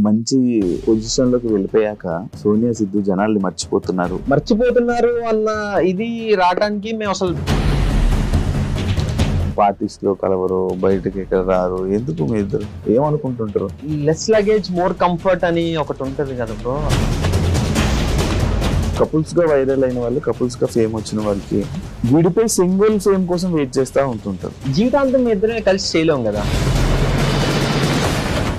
మంచి పొజిషన్ లోకి వెళ్ళిపోయాక సోనియా సిద్ధు జనాల్ని మర్చిపోతున్నారు అన్న ఇది రావడానికి మేము అసలు పార్టీస్ లో కలవరు, బయటకి ఎక్కడ రారు, ఎందుకు మీ ఇద్దరు ఏమనుకుంటుంటారు? లెస్ లగేజ్ మోర్ కంఫర్ట్ అని ఒకటి ఉంటది కదా బ్రో. కపుల్స్ గా వైరల్ అయిన వాళ్ళు, కపుల్స్ గా ఫేమ్ వచ్చిన వాళ్ళకి వీడిపై సింగిల్ ఫేమ్ కోసం వెయిట్ చేస్తూ ఉంటుంటారు. జీవితాంతం మీ ఇద్దరే కలిసి చేయలేం కదా.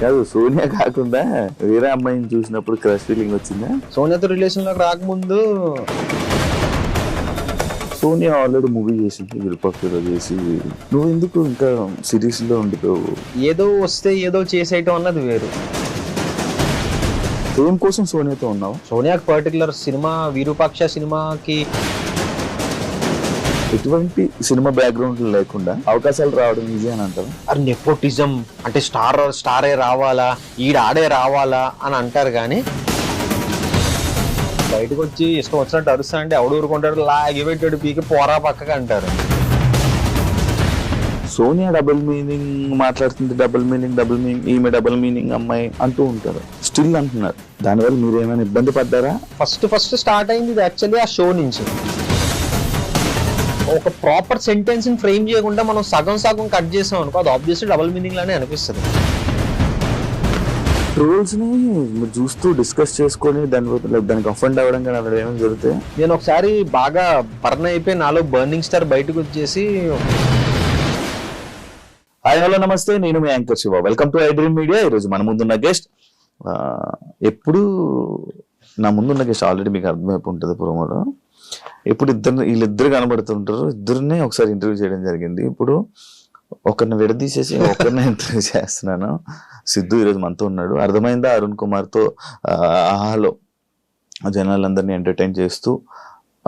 కాదు, సోనియా కాకుండా వేరే అమ్మాయిని చూసినప్పుడు క్రష్ ఫీలింగ్ వచ్చిందా? సోనియాతో రిలేషన్ లోకి రాకముందు సోనియా ఆల్రెడీ మూవీ చేసింది, విరుపక్షలో చేసి, నువ్వు ఎందుకు ఇంకా సిరీస్ లో ఉండిపోవు? ఏదో వస్తే ఏదో చేసేయటం అన్నది వేరు. ఫేమ్ కోసం సోనియాతో ఉన్నావు? సోనియాకి పర్టికులర్ సినిమా విరూపాక్ష సినిమాకి ఎటువంటి సినిమా బ్యాక్గ్రౌండ్ లేకుండా అవకాశాలు రావడం ఈజీ అని అంటారు. అది నెపోటిజం అంటే స్టారే రావాలా, ఆడే రావాలా అని అంటారు. కానీ బయటకు వచ్చి ఇష్టం వచ్చినట్టు అరుస్తా అంటే ఎవడు ఊరుకుంటాడు, లాగి పెట్టాడు పీకి పోరా పక్కగా అంటారు. సోనియా డబుల్ మీనింగ్ మాట్లాడుతుంది, డబుల్ మీనింగ్, ఈమె డబుల్ మీనింగ్ అమ్మాయి అంటూ ఉంటారు, స్టిల్ అంటున్నారు. దానివల్ల మీరు ఏమైనా ఇబ్బంది పడ్డారా? ఫస్ట్ స్టార్ట్ అయింది ఇది యాక్చువల్లీ ఆ షో నుంచి. ఒక ప్రాపర్ సెంటెన్స్ ని ఫ్రేమ్ చేయకుండా మనం సగం కట్ చేసాం అనుకో, అది ఆబ్వియస్లీ డబుల్ మీనింగ్ లానే అనిపిస్తుంది. ట్రోల్స్ ని మీరు చూస్తూ డిస్కస్ చేసుకొని దానికి అఫెండ్ అవ్వడం కానీ అక్కడ ఏమైనా జరిగితే? నేను ఒకసారి బాగా బర్న్ అయిపోయి నాలో బర్నింగ్ స్టార్ బయటకు వచ్చేసి, హాయ్ హలో నమస్తే, నేను మీ anchor Shiva, welcome to I dream media. ఈరోజు మన ముందున్న గెస్ట్, ఎప్పుడు నా ముందున్న గెస్ట్ ఆల్రెడీ మీకు అర్థమైపు ఉంటుంది ప్రోమోలో. ఇప్పుడు వీళ్ళిద్దరు కనబడుతుంటారు, ఇద్దరినే ఒకసారి ఇంటర్వ్యూ చేయడం జరిగింది. ఇప్పుడు ఒకరిని విడదీసేసి ఒకరిని ఇంటర్వ్యూ చేస్తున్నాను. సిద్ధు ఈరోజు మనతో ఉన్నాడు. అర్థమైందా? అరుణ్ కుమార్తో ఆహాలో జనాలందరినీ ఎంటర్టైన్ చేస్తూ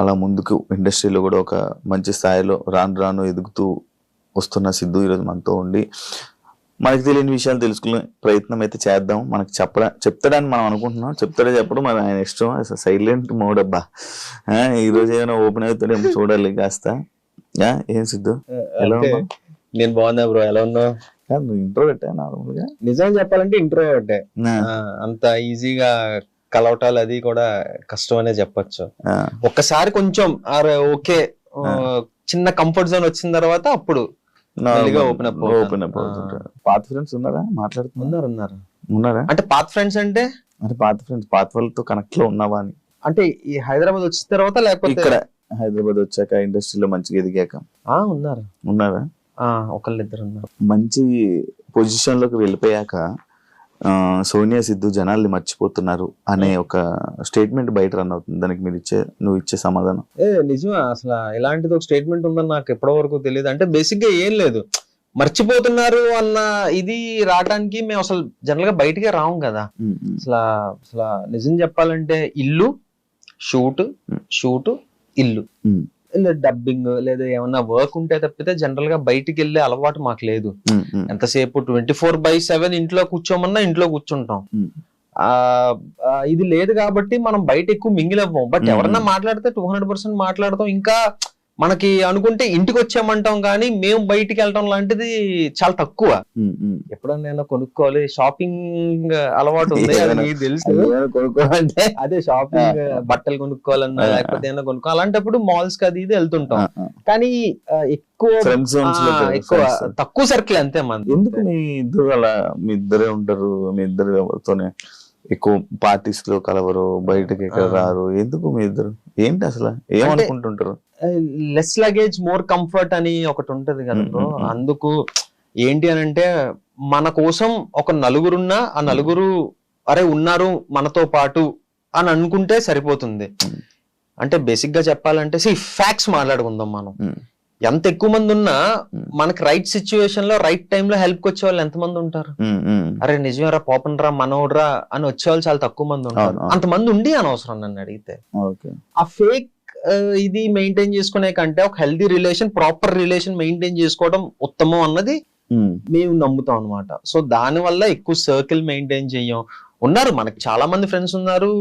అలా ముందుకు ఇండస్ట్రీలో కూడా ఒక మంచి స్థాయిలో రాను ఎదుగుతూ వస్తున్న సిద్ధు ఈరోజు మనతో ఉండి మనకి తెలియని విషయాలు తెలుసుకునే ప్రయత్నం అయితే చేద్దాం. మనకి చెప్తాడని మనం అనుకుంటున్నాం, చెప్తాడే చెప్పడం మన ఆయన ఇష్టం. సైలెంట్ మోడ్ అబ్బా. ఈరోజు ఏమైనా ఓపెన్ అవుతాడేమో చూడాలి కాస్త. ఏం సిద్ధు, ఎలా ఉన్నావు? నేను బాగున్నా బ్రో, ఎలా ఉన్నావు? నువ్వు ఇంట్రోవర్ట్ నార్మల్ గా? నిజం చెప్పాలంటే ఇంట్రోవర్ట్. అంత ఈజీగా కలవటాలు అది కూడా కష్టం అనే చెప్పచ్చు. ఒక్కసారి కొంచెం ఓకే చిన్న కంఫర్ట్ జోన్ వచ్చిన తర్వాత అప్పుడు ఓపెన్ అప్. పాత ఫ్రెండ్స్ ఉన్నారా? ఉన్నారా అంటే పాత ఫ్రెండ్స్ అంటే పాత వాళ్ళతో కనెక్ట్ లో ఉన్నావా అని? అంటే ఈ హైదరాబాద్ వచ్చిన తర్వాత లేకపోతే ఇక్కడ హైదరాబాద్ వచ్చాక ఇండస్ట్రీలో మంచిగా ఎదిగాక? ఉన్నారా? ఒకళ్ళిద్దరు ఉన్నారు. మంచి పొజిషన్ లోకి వెళ్ళిపోయాక సోనియా సిద్ధు జనాల్ని మర్చిపోతున్నారు అనే ఒక స్టేట్మెంట్ బయట రన్ అవుతుంది. దానికి నువ్వు ఇచ్చే సమాధానం? నిజమే, అసలు ఇలాంటిది ఒక స్టేట్మెంట్ ఉందని నాకు ఎప్పటి వరకు తెలియదు. అంటే బేసిక్ గా ఏం లేదు, మర్చిపోతున్నారు అన్న ఇది రావడానికి మేము అసలు జనరల్ గా బయటకే రాము కదా. అసలు నిజం చెప్పాలంటే ఇల్లు షూట్ ఇల్లు, డబ్బింగ్ లేదా ఏమన్నా వర్క్ ఉంటే తప్పితే జనరల్ గా బయటికి వెళ్ళే అలవాటు మాకు లేదు. ఎంతసేపు 24/7 ఇంట్లో కూర్చోమన్నా ఇంట్లో కూర్చుంటాం. ఇది లేదు కాబట్టి మనం బయట ఎక్కువ మింగిల్ అవ్వం. బట్ ఎవరన్నా మాట్లాడితే 200% మాట్లాడతాం. ఇంకా మనకి అనుకుంటే ఇంటికి వచ్చామంటాం, కానీ మేము బయటికి వెళ్ళటం లాంటిది చాలా తక్కువ. ఎప్పుడన్నా కొనుక్కోవాలి, షాపింగ్ అలవాటు ఉంది అది తెలుసు. కొనుక్కోవాలంటే అదే షాపింగ్, బట్టలు కొనుక్కోవాలన్నా లేకపోతే ఏమైనా కొనుక్కో, అలాంటప్పుడు మాల్స్ కి అది ఇది వెళ్తుంటాం. కానీ ఎక్కువ తక్కువ సర్కిల్ అంతే మంది. ఎందుకు మీ ఇద్దరు అలా? మీ ఇద్దరే ఉంటారు, మీ ఇద్దరు ఎవరితోనే ఎక్కువ పార్టీస్ లో కలవరు, బయటకి ఎక్కడ రారు, ఎందుకు మీ ఇద్దరు? ఏంటి అసలు ఏమనుకుంటుంటారు? లెస్ లగేజ్ మోర్ కంఫర్ట్ అని ఒకటి ఉంటది కదా బ్రో. అందుకు ఏంటి అని అంటే, మన కోసం ఒక నలుగురున్నా ఆ నలుగురు అరే ఉన్నారు మనతో పాటు అని అనుకుంటే సరిపోతుంది. అంటే బేసిక్ గా చెప్పాలంటే ఫ్యాక్ట్స్ మాట్లాడుకుందాం. మనం ఎంత ఎక్కువ మంది ఉన్నా మనకి రైట్ సిచ్యువేషన్ లో రైట్ టైమ్ లో హెల్ప్ కి వచ్చే వాళ్ళు ఎంతమంది ఉంటారు? అరే నిజమేరా, పోపన్రా, మనోడ్రా అని వచ్చేవాళ్ళు చాలా తక్కువ మంది ఉంటారు. అంతమంది ఉండి అనవసరం నన్ను అడిగితే. ఆ ఫేక్ ఇది మెయింటైన్ చేసుకునే కంటే ఒక healthy relation, proper relation maintain చేసుకోవడం ఉత్తమం అన్నది మేము నమ్ముతాం అనమాట. సో దాని వల్ల ఎక్కువ సర్కిల్ మెయింటైన్ చెయ్యం. ఉన్నారు మనకి చాలా మంది ఫ్రెండ్స్ ఉన్నారు,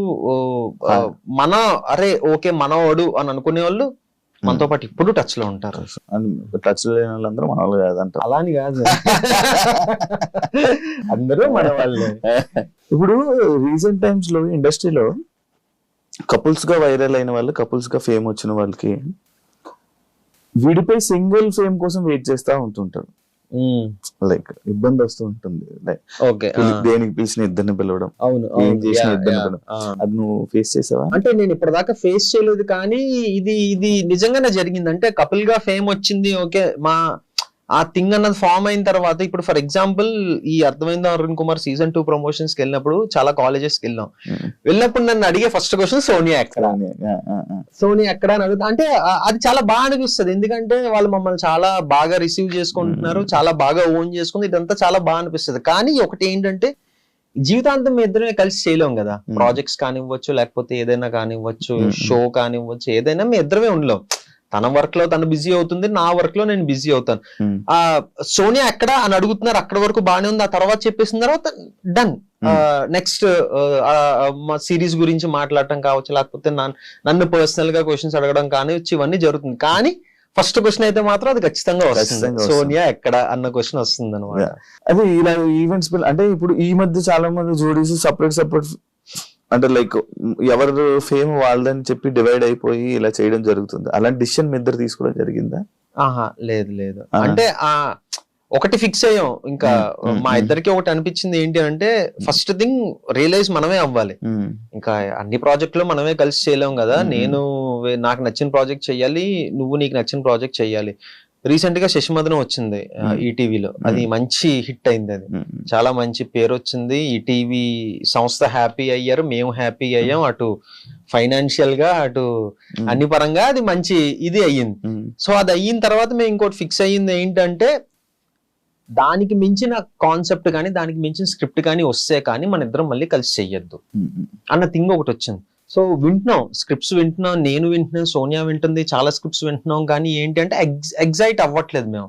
మన అరే ఓకే మనవాడు అని అనుకునే వాళ్ళు మనతో పాటు ఇప్పుడు టచ్ లో ఉంటారు. టచ్ లేని వాళ్ళందరూ మన వాళ్ళు కాదంటారు. అలా అని కాదు, అందరూ మన వాళ్ళే. ఇప్పుడు రీసెంట్ టైమ్స్ లో ఇండస్ట్రీలో కపుల్స్ గా వైరల్ అయిన వాళ్ళు, కపుల్స్ గా ఫేమ్ వచ్చిన వాళ్ళకి విడిపోయి సింగిల్ ఫేమ్ కోసం వెయిట్ చేస్తా ఉంటుంటారు. లైక్ ఇబ్బంది వస్తూ ఉంటుంది. లైక్ దేనికి పిలిచిన ఇద్దరిని పిలవడం, ఏం చేసిన ఇద్దరిని పిలవడం. అది నువ్వు ఫేస్ చేసావా? అంటే నేను ఇప్పటిదాకా ఫేస్ చేయలేదు, కానీ ఇది నిజంగానే జరిగింది. అంటే కపుల్ గా ఫేమ్ వచ్చింది, ఓకే, ఆ థింగ్ అన్నది ఫామ్ అయిన తర్వాత, ఇప్పుడు ఫర్ ఎగ్జాంపుల్ ఈ అర్థమైందా అరుణ్ కుమార్ సీజన్ 2 ప్రమోషన్స్ కి వెళ్ళినప్పుడు చాలా కాలేజెస్ కి వెళ్ళినప్పుడు నన్ను అడిగే ఫస్ట్ క్వశ్చన్ సోనియా ఎక్కడ, సోనియా ఎక్కడ అని అడుగుతా. అంటే అది చాలా బాగా అనిపిస్తుంది, ఎందుకంటే వాళ్ళు మమ్మల్ని చాలా బాగా రిసీవ్ చేసుకుంటున్నారు, చాలా బాగా ఓన్ చేసుకుంది, ఇదంతా చాలా బాగా అనిపిస్తుంది. కానీ ఒకటి ఏంటంటే జీవితాంతం మీ ఇద్దరమే కలిసి చేయలేం కదా. ప్రాజెక్ట్స్ కానివ్వచ్చు, లేకపోతే ఏదైనా కానివ్వచ్చు, షో కానివ్వచ్చు, ఏదైనా మీ ఇద్దరమే ఉండలేం. తన వర్క్ లో తను బిజీ అవుతుంది, నా వర్క్ లో నేను బిజీ అవుతాను. సోనియా ఎక్కడ అని అడుగుతున్నారు, అక్కడ వరకు బాగానే ఉంది. ఆ తర్వాత చెప్పేసిన తర్వాత డన్. నెక్స్ట్ సిరీస్ గురించి మాట్లాడటం కావచ్చు, లేకపోతే నన్ను పర్సనల్ గా క్వశ్చన్స్ అడగడం కానివచ్చు, ఇవన్నీ జరుగుతుంది. కానీ ఫస్ట్ క్వశ్చన్ అయితే మాత్రం అది ఖచ్చితంగా వస్తుంది, సోనియా ఎక్కడ అన్న క్వశ్చన్ వస్తుంది అనమాట. అది ఇలా ఈవెంట్స్ అంటే ఇప్పుడు ఈ మధ్య చాలా మంది జోడీస్ సపరేట్ అంటే లైక్ ఎవరు ఫేమ్ వాళ్ళదని చెప్పి డివైడ్ అయిపోయి ఇలా చేయడం జరుగుతుంది. అలాంటి డిసిషన్ మీ ఇద్దరు తీసుకోవడం జరిగిందా? లేదు. అంటే ఒకటి ఫిక్స్ అయ్యాం, ఇంకా మా ఇద్దరికి ఒకటి అనిపించింది ఏంటి అంటే, ఫస్ట్ థింగ్ రియలైజ్ మనమే అవ్వాలి. ఇంకా అన్ని ప్రాజెక్టులు మనమే కలిసి చేయలేం కదా. నేను నాకు నచ్చిన ప్రాజెక్ట్ చెయ్యాలి, నువ్వు నీకు నచ్చిన ప్రాజెక్ట్ చెయ్యాలి. రీసెంట్ గా శశిమదనం వచ్చింది ఈటీవీలో, అది మంచి హిట్ అయింది, అది చాలా మంచి పేరు వచ్చింది. ఈటీవీ సంస్థ హ్యాపీ అయ్యారు, మేము హ్యాపీ అయ్యాం, అటు ఫైనాన్షియల్ గా అటు అన్ని పరంగా అది మంచి ఇది అయ్యింది. సో అది అయిన తర్వాత మేము ఇంకోటి ఫిక్స్ అయ్యింది ఏంటంటే, దానికి మించిన కాన్సెప్ట్ కానీ దానికి మించిన స్క్రిప్ట్ కానీ వస్తే కానీ మన ఇద్దరం మళ్ళీ కలిసి చెయ్యొద్దు అన్న థింగ్ ఒకటి వచ్చింది. సో వింటున్నాం, స్క్రిప్ట్స్ వింటున్నాం, నేను వింటున్నాను, సోనియా వింటుంది, చాలా స్క్రిప్ట్స్ వింటున్నాం. కానీ ఏంటి అంటే ఎగ్జైట్ అవ్వట్లేదు మేము.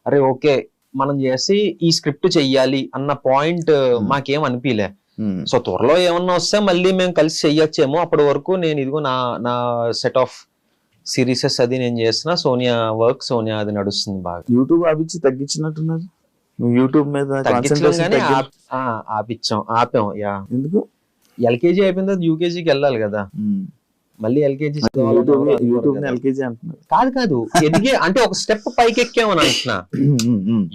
అరే ఓకే మనం చేసి ఈ స్క్రిప్ట్ చెయ్యాలి అన్న పాయింట్ మాకేం అనిపించలే. సో త్వరలో ఏమన్నా వస్తే మళ్ళీ మేము కలిసి చెయ్యొచ్చేమో. అప్పటి వరకు నేను ఇదిగో నా సెట్ ఆఫ్ సిరీసెస్ అది నేను చేస్తున్నా, సోనియా వర్క్, సోనియా అది నడుస్తుంది బాగా. యూట్యూబ్ ఆపించి తగ్గించినట్టున్నారు, యూట్యూబ్ మీద ఆపాం. యా, ఎందుకు? ఎల్కేజీ అయిపోయిన తర్వాత యూకేజీకి వెళ్ళాలి కదా, మళ్ళీ ఎల్కేజీ కాదు ఎదిగే అంటే ఒక స్టెప్ పైకి ఎక్కామని అంటున్నా.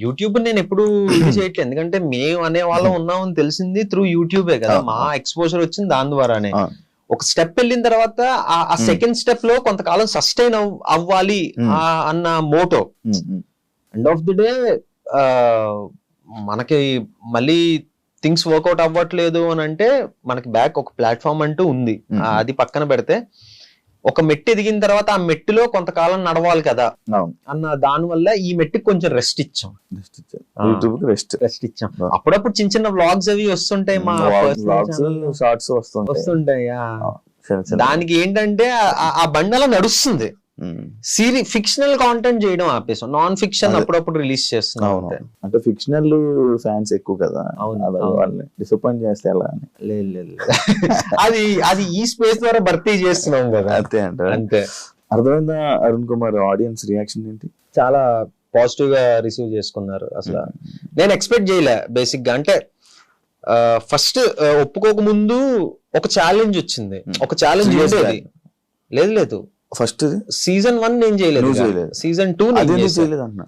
యూట్యూబ్ నేను ఎప్పుడు ఇది చేయట్లేదు, ఎందుకంటే మేము అనే వాళ్ళం ఉన్నామని తెలిసింది త్రూ యూట్యూబే కదా. మా ఎక్స్పోజర్ వచ్చింది దాని ద్వారానే. ఒక స్టెప్ వెళ్ళిన తర్వాత ఆ సెకండ్ స్టెప్ లో కొంతకాలం సస్టైన్ అవ్వాలి అన్న motto. End of the day మనకి మళ్ళీ థింగ్స్ వర్కౌట్ అవ్వట్లేదు అని అంటే మనకి బ్యాక్ ఒక ప్లాట్ఫామ్ అంటూ ఉంది, అది పక్కన పెడితే ఒక మెట్టు ఎదిగిన తర్వాత ఆ మెట్టులో కొంతకాలం నడవాలి కదా అన్న దాని వల్ల ఈ మెట్టుకి కొంచెం రెస్ట్ ఇచ్చాం. అప్పుడప్పుడు చిన్న చిన్న వ్లాగ్స్ అవి వస్తుంటాయి, మా షార్ట్స్ వస్తుంటాయి. దానికి ఏంటంటే ఆ బండి అలా నడుస్తుంది. ఫిక్షనల్ కాంటెంట్ చేయడం ఆపేసాం, నాన్ ఫిక్షన్ అప్పుడప్పుడు రిలీజ్ చేస్తున్నాం. అంటే ఫిక్షనల్ ఫ్యాన్స్ ఎక్కువ కదా, వాళ్ళని డిసప్పాయింట్ చేస్తే ఎలా అని. లేదు అది ఈ స్పేస్ ద్వారా భర్తీ చేస్తున్నాం కదా, అంతే. అర్థమైందా అరుణ్ కుమార్? ఆడియన్స్ రియాక్షన్ ఏంటి? చాలా పాజిటివ్ గా రిసీవ్ చేసుకున్నారు. అసలు నేను ఎక్స్పెక్ట్ చేయలే బేసిక్ గా. అంటే ఫస్ట్ ఒప్పుకోక ముందు ఒక ఛాలెంజ్ వచ్చింది, ఒక ఛాలెంజ్ ఉండేది. లేదు ఫస్ట్ సీజన్ 1 నేను చేయలేదు, సీజన్ 2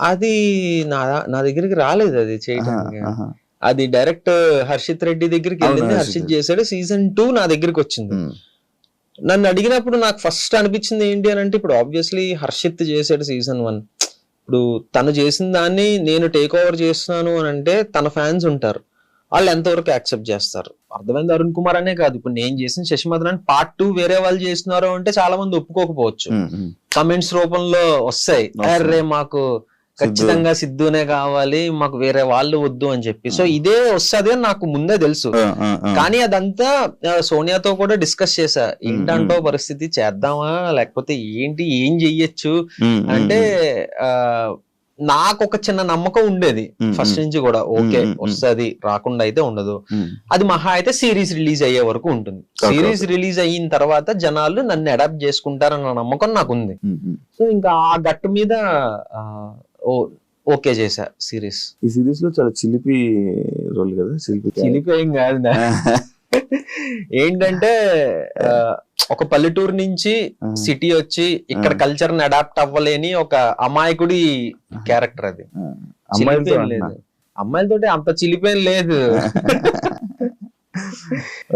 అది నా దగ్గరికి రాలేదు అది చేయడానికి. అది డైరెక్ట్ హర్షిత్ రెడ్డి దగ్గరికి వెళ్ళింది, హర్షిత్ చేశాడు. సీజన్ 2 నా దగ్గరికి వచ్చింది. నన్ను అడిగినప్పుడు నాకు ఫస్ట్ అనిపించింది ఏంటి అని అంటే, ఇప్పుడు ఆబ్వియస్లీ హర్షిత్ చేశాడు సీజన్ 1, ఇప్పుడు తను చేసిన దాన్ని నేను టేక్ ఓవర్ చేస్తున్నాను అని అంటే తన ఫ్యాన్స్ ఉంటారు, వాళ్ళు ఎంతవరకు యాక్సెప్ట్ చేస్తారు. అర్థమైంది అరుణ్ కుమార్ అనే కాదు, ఇప్పుడు నేను చేసిన శశిమదన్ పార్ట్ 2 వేరే వాళ్ళు చేస్తున్నారు అంటే చాలా మంది ఒప్పుకోకపోవచ్చు, కమెంట్స్ రూపంలో వస్తాయి, అరే మాకు ఖచ్చితంగా సిద్ధునే కావాలి, మాకు వేరే వాళ్ళు వద్దు అని చెప్పి. సో ఇదే వస్తుంది అని నాకు ముందే తెలుసు. కానీ అదంతా సోనియాతో కూడా డిస్కస్ చేశా, ఏంటంటో పరిస్థితి, చేద్దామా లేకపోతే ఏంటి, ఏం చెయ్యొచ్చు అంటే నాకు ఒక చిన్న నమ్మకం ఉండేది ఫస్ట్ నుంచి కూడా, ఓకే వస్తుంది, రాకుండా అయితే ఉండదు. అది మహా అయితే సిరీస్ రిలీజ్ అయ్యే వరకు ఉంటుంది. సిరీస్ రిలీజ్ అయిన తర్వాత జనాలు నన్ను అడాప్ట్ చేసుకుంటారన్న నమ్మకం నాకు ఉంది. సో ఇంకా ఆ గట్టు మీద ఓకే చేశా సిరీస్. ఈ సిరీస్ లో చాలా చిలిపి రోల్ కదా. చిలిపి ఏం కాదు, ఏంటంటే ఒక పల్లెటూరు నుంచి సిటీ వచ్చి ఇక్కడ కల్చర్ ని అడాప్ట్ అవ్వలేని ఒక అమాయకుడి క్యారెక్టర్ అది. చిలిపేం లేదు, అమ్మాయిలతోటి అంత చిలిపేం లేదు.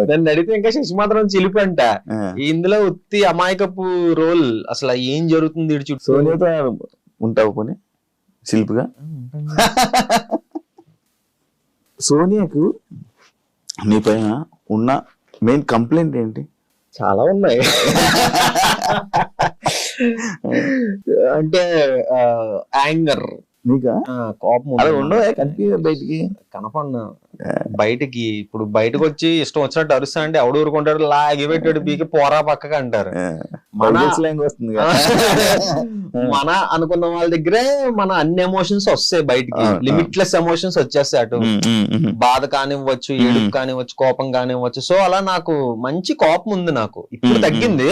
నన్ను అడిగితే ఇంకా శశి మాత్రం చిలిపి అంట. ఇందులో ఉత్తి అమాయకపు రోల్, అసలు ఏం జరుగుతుంది ఇటు చుట్టూ. సోనియాతో ఉంటావు పోనీ శిల్పిగా? సోనియాకు నీ పైన ఉన్న మెయిన్ కంప్లైంట్ ఏంటి? చాలా ఉన్నాయి. అంటే యాంగర్, నీకా కోపం ఉండవు కనిపి బయటికి కనపడినా. బయటికి ఇప్పుడు బయటకు వచ్చి ఇష్టం వచ్చినట్టు అరుస్తా అంటే ఎవడు ఊరుకుంటాడు, లాగి పెట్టాడు పీకి పోరా పక్కగా అంటారు. మన అనుకున్న వాళ్ళ దగ్గరే మన అన్ని ఎమోషన్స్ వస్తాయి బయటికి, లిమిట్లెస్ ఎమోషన్స్ వచ్చేస్తాయి. అటు బాధ కానివ్వచ్చు, ఏడుపు కానివ్వచ్చు, కోపం కానివ్వచ్చు. సో అలా నాకు మంచి కోపం ఉంది. నాకు ఇప్పుడు తగ్గింది,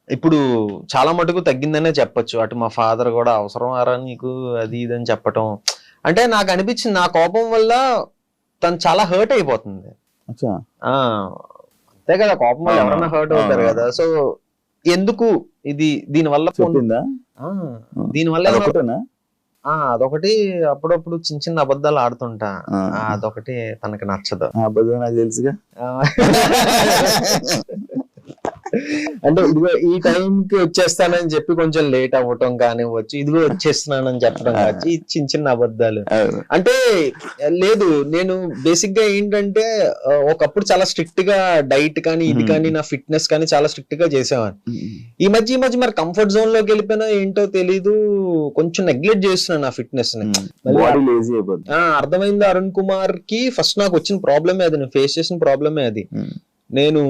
ఇప్పుడు చాలా మటుకు తగ్గిందనే చెప్పొచ్చు. అటు మా ఫాదర్ కూడా అవసరం ఆరా నీకు అది ఇది అని చెప్పటం. అంటే నాకు అనిపించింది నా కోపం వల్ల తను చాలా హర్ట్ అయిపోతుంది. అంతే కదా, కోపం వల్ల ఎవరైనా హర్ట్ అవుతారు కదా. సో ఎందుకు ఇది దీనివల్ల అదొకటి అప్పుడప్పుడు చిన్న చిన్న అబద్ధాలు ఆడుతుంటా, అదొకటి తనకి నచ్చదు. అబద్ధం నాకు తెలుసుగా. అంటే ఇదిగో ఈ టైంకి వచ్చేస్తానని చెప్పి కొంచెం లేట్ అవ్వటం కానివ్వచ్చు, ఇదిగో వచ్చేస్తున్నానని చెప్పడం కావచ్చు, చిన్న చిన్న అబద్ధాలు. అంటే లేదు, నేను బేసిక్ గా ఏంటంటే ఒకప్పుడు చాలా స్ట్రిక్ట్ గా డైట్ కానీ ఇది కానీ నా ఫిట్నెస్ కానీ చాలా స్ట్రిక్ట్ గా చేసేవాడిని. ఈ మధ్య మరి కంఫర్ట్ జోన్ లోకి వెళ్ళిపోయినా ఏంటో తెలీదు, కొంచెం నెగ్లెక్ట్ చేస్తున్నాను నా ఫిట్నెస్ ని. అర్థమైంది. అరుణ్ కుమార్ కి ఫస్ట్ నాకు వచ్చిన ప్రాబ్లమే అది, నేను ఫేస్ చేసిన ప్రాబ్లమే అది. నేను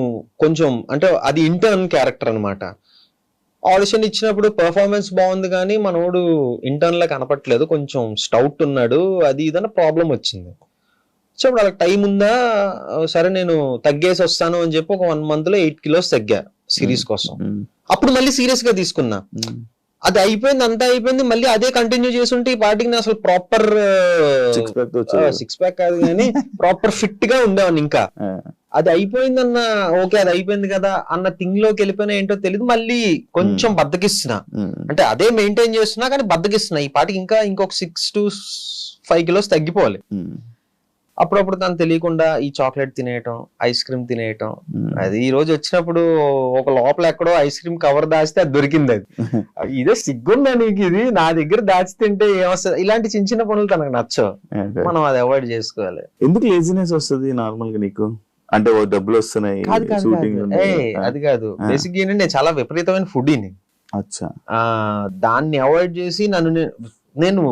కొంచెం అంటే అది ఇంటర్న్ క్యారెక్టర్ అనమాట. ఆడిషన్ ఇచ్చినప్పుడు పర్ఫార్మెన్స్ బాగుంది కానీ మనోడు ఇంటర్న్ లా కనపట్లేదు, కొంచెం స్టౌట్ ఉన్నాడు, అది ఇదన్న ప్రాబ్లం వచ్చింది. సో ఇప్పుడు అలా టైం ఉందా, సరే నేను తగ్గేసి వస్తాను అని చెప్పి ఒక 1 month లో 8 kilos తగ్గా సిరీస్ కోసం. అప్పుడు మళ్ళీ సీరియస్ గా తీసుకున్నా. అది అయిపోయింది, అంతా అయిపోయింది, మళ్ళీ అదే కంటిన్యూ చేస్తుంటే ఈ పార్టీకి నేను అసలు ప్రాపర్ 6 pack కాదు కానీ ప్రాపర్ ఫిట్ గా ఉండేవాడిని. ఇంకా అది అయిపోయిందన్న ఓకే అది అయిపోయింది కదా అన్న థింగ్ లోకి వెళ్ళిపోయినా ఏంటో తెలియదు, మళ్ళీ కొంచెం బద్దకిస్తున్నా. అంటే అదే మెయింటైన్ చేస్తున్నా కానీ బద్దకిస్తున్నా. ఈ పాటికి ఇంకా ఇంకొక 6 to 5 kilos తగ్గిపోవాలి. అప్పుడప్పుడు తను తెలియకుండా ఈ చాక్లెట్ తినేయటం, ఐస్ క్రీమ్ తినేయటం. అది ఈ రోజు వచ్చినప్పుడు ఒక లోపల ఎక్కడో ఐస్ క్రీమ్ కవర్ దాచితే అది దొరికింది. అది ఇదే సిగ్గుందా నీకు, ఇది నా దగ్గర దాచి తింటే ఏమొస్తుంది? ఇలాంటి చిన్న చిన్న పనులు తనకు నచ్చవు, మనం అది అవాయిడ్ చేసుకోవాలి. ఎందుకు లేజినెస్ వస్తుంది నార్మల్ గా నీకు? అంటే డబ్బులు వస్తున్నాయి అది కాదు, బేసిక్ ఏంటంటే నేను చాలా విపరీతమైన ఫుడ్ని, దాన్ని అవాయిడ్ చేసి నేను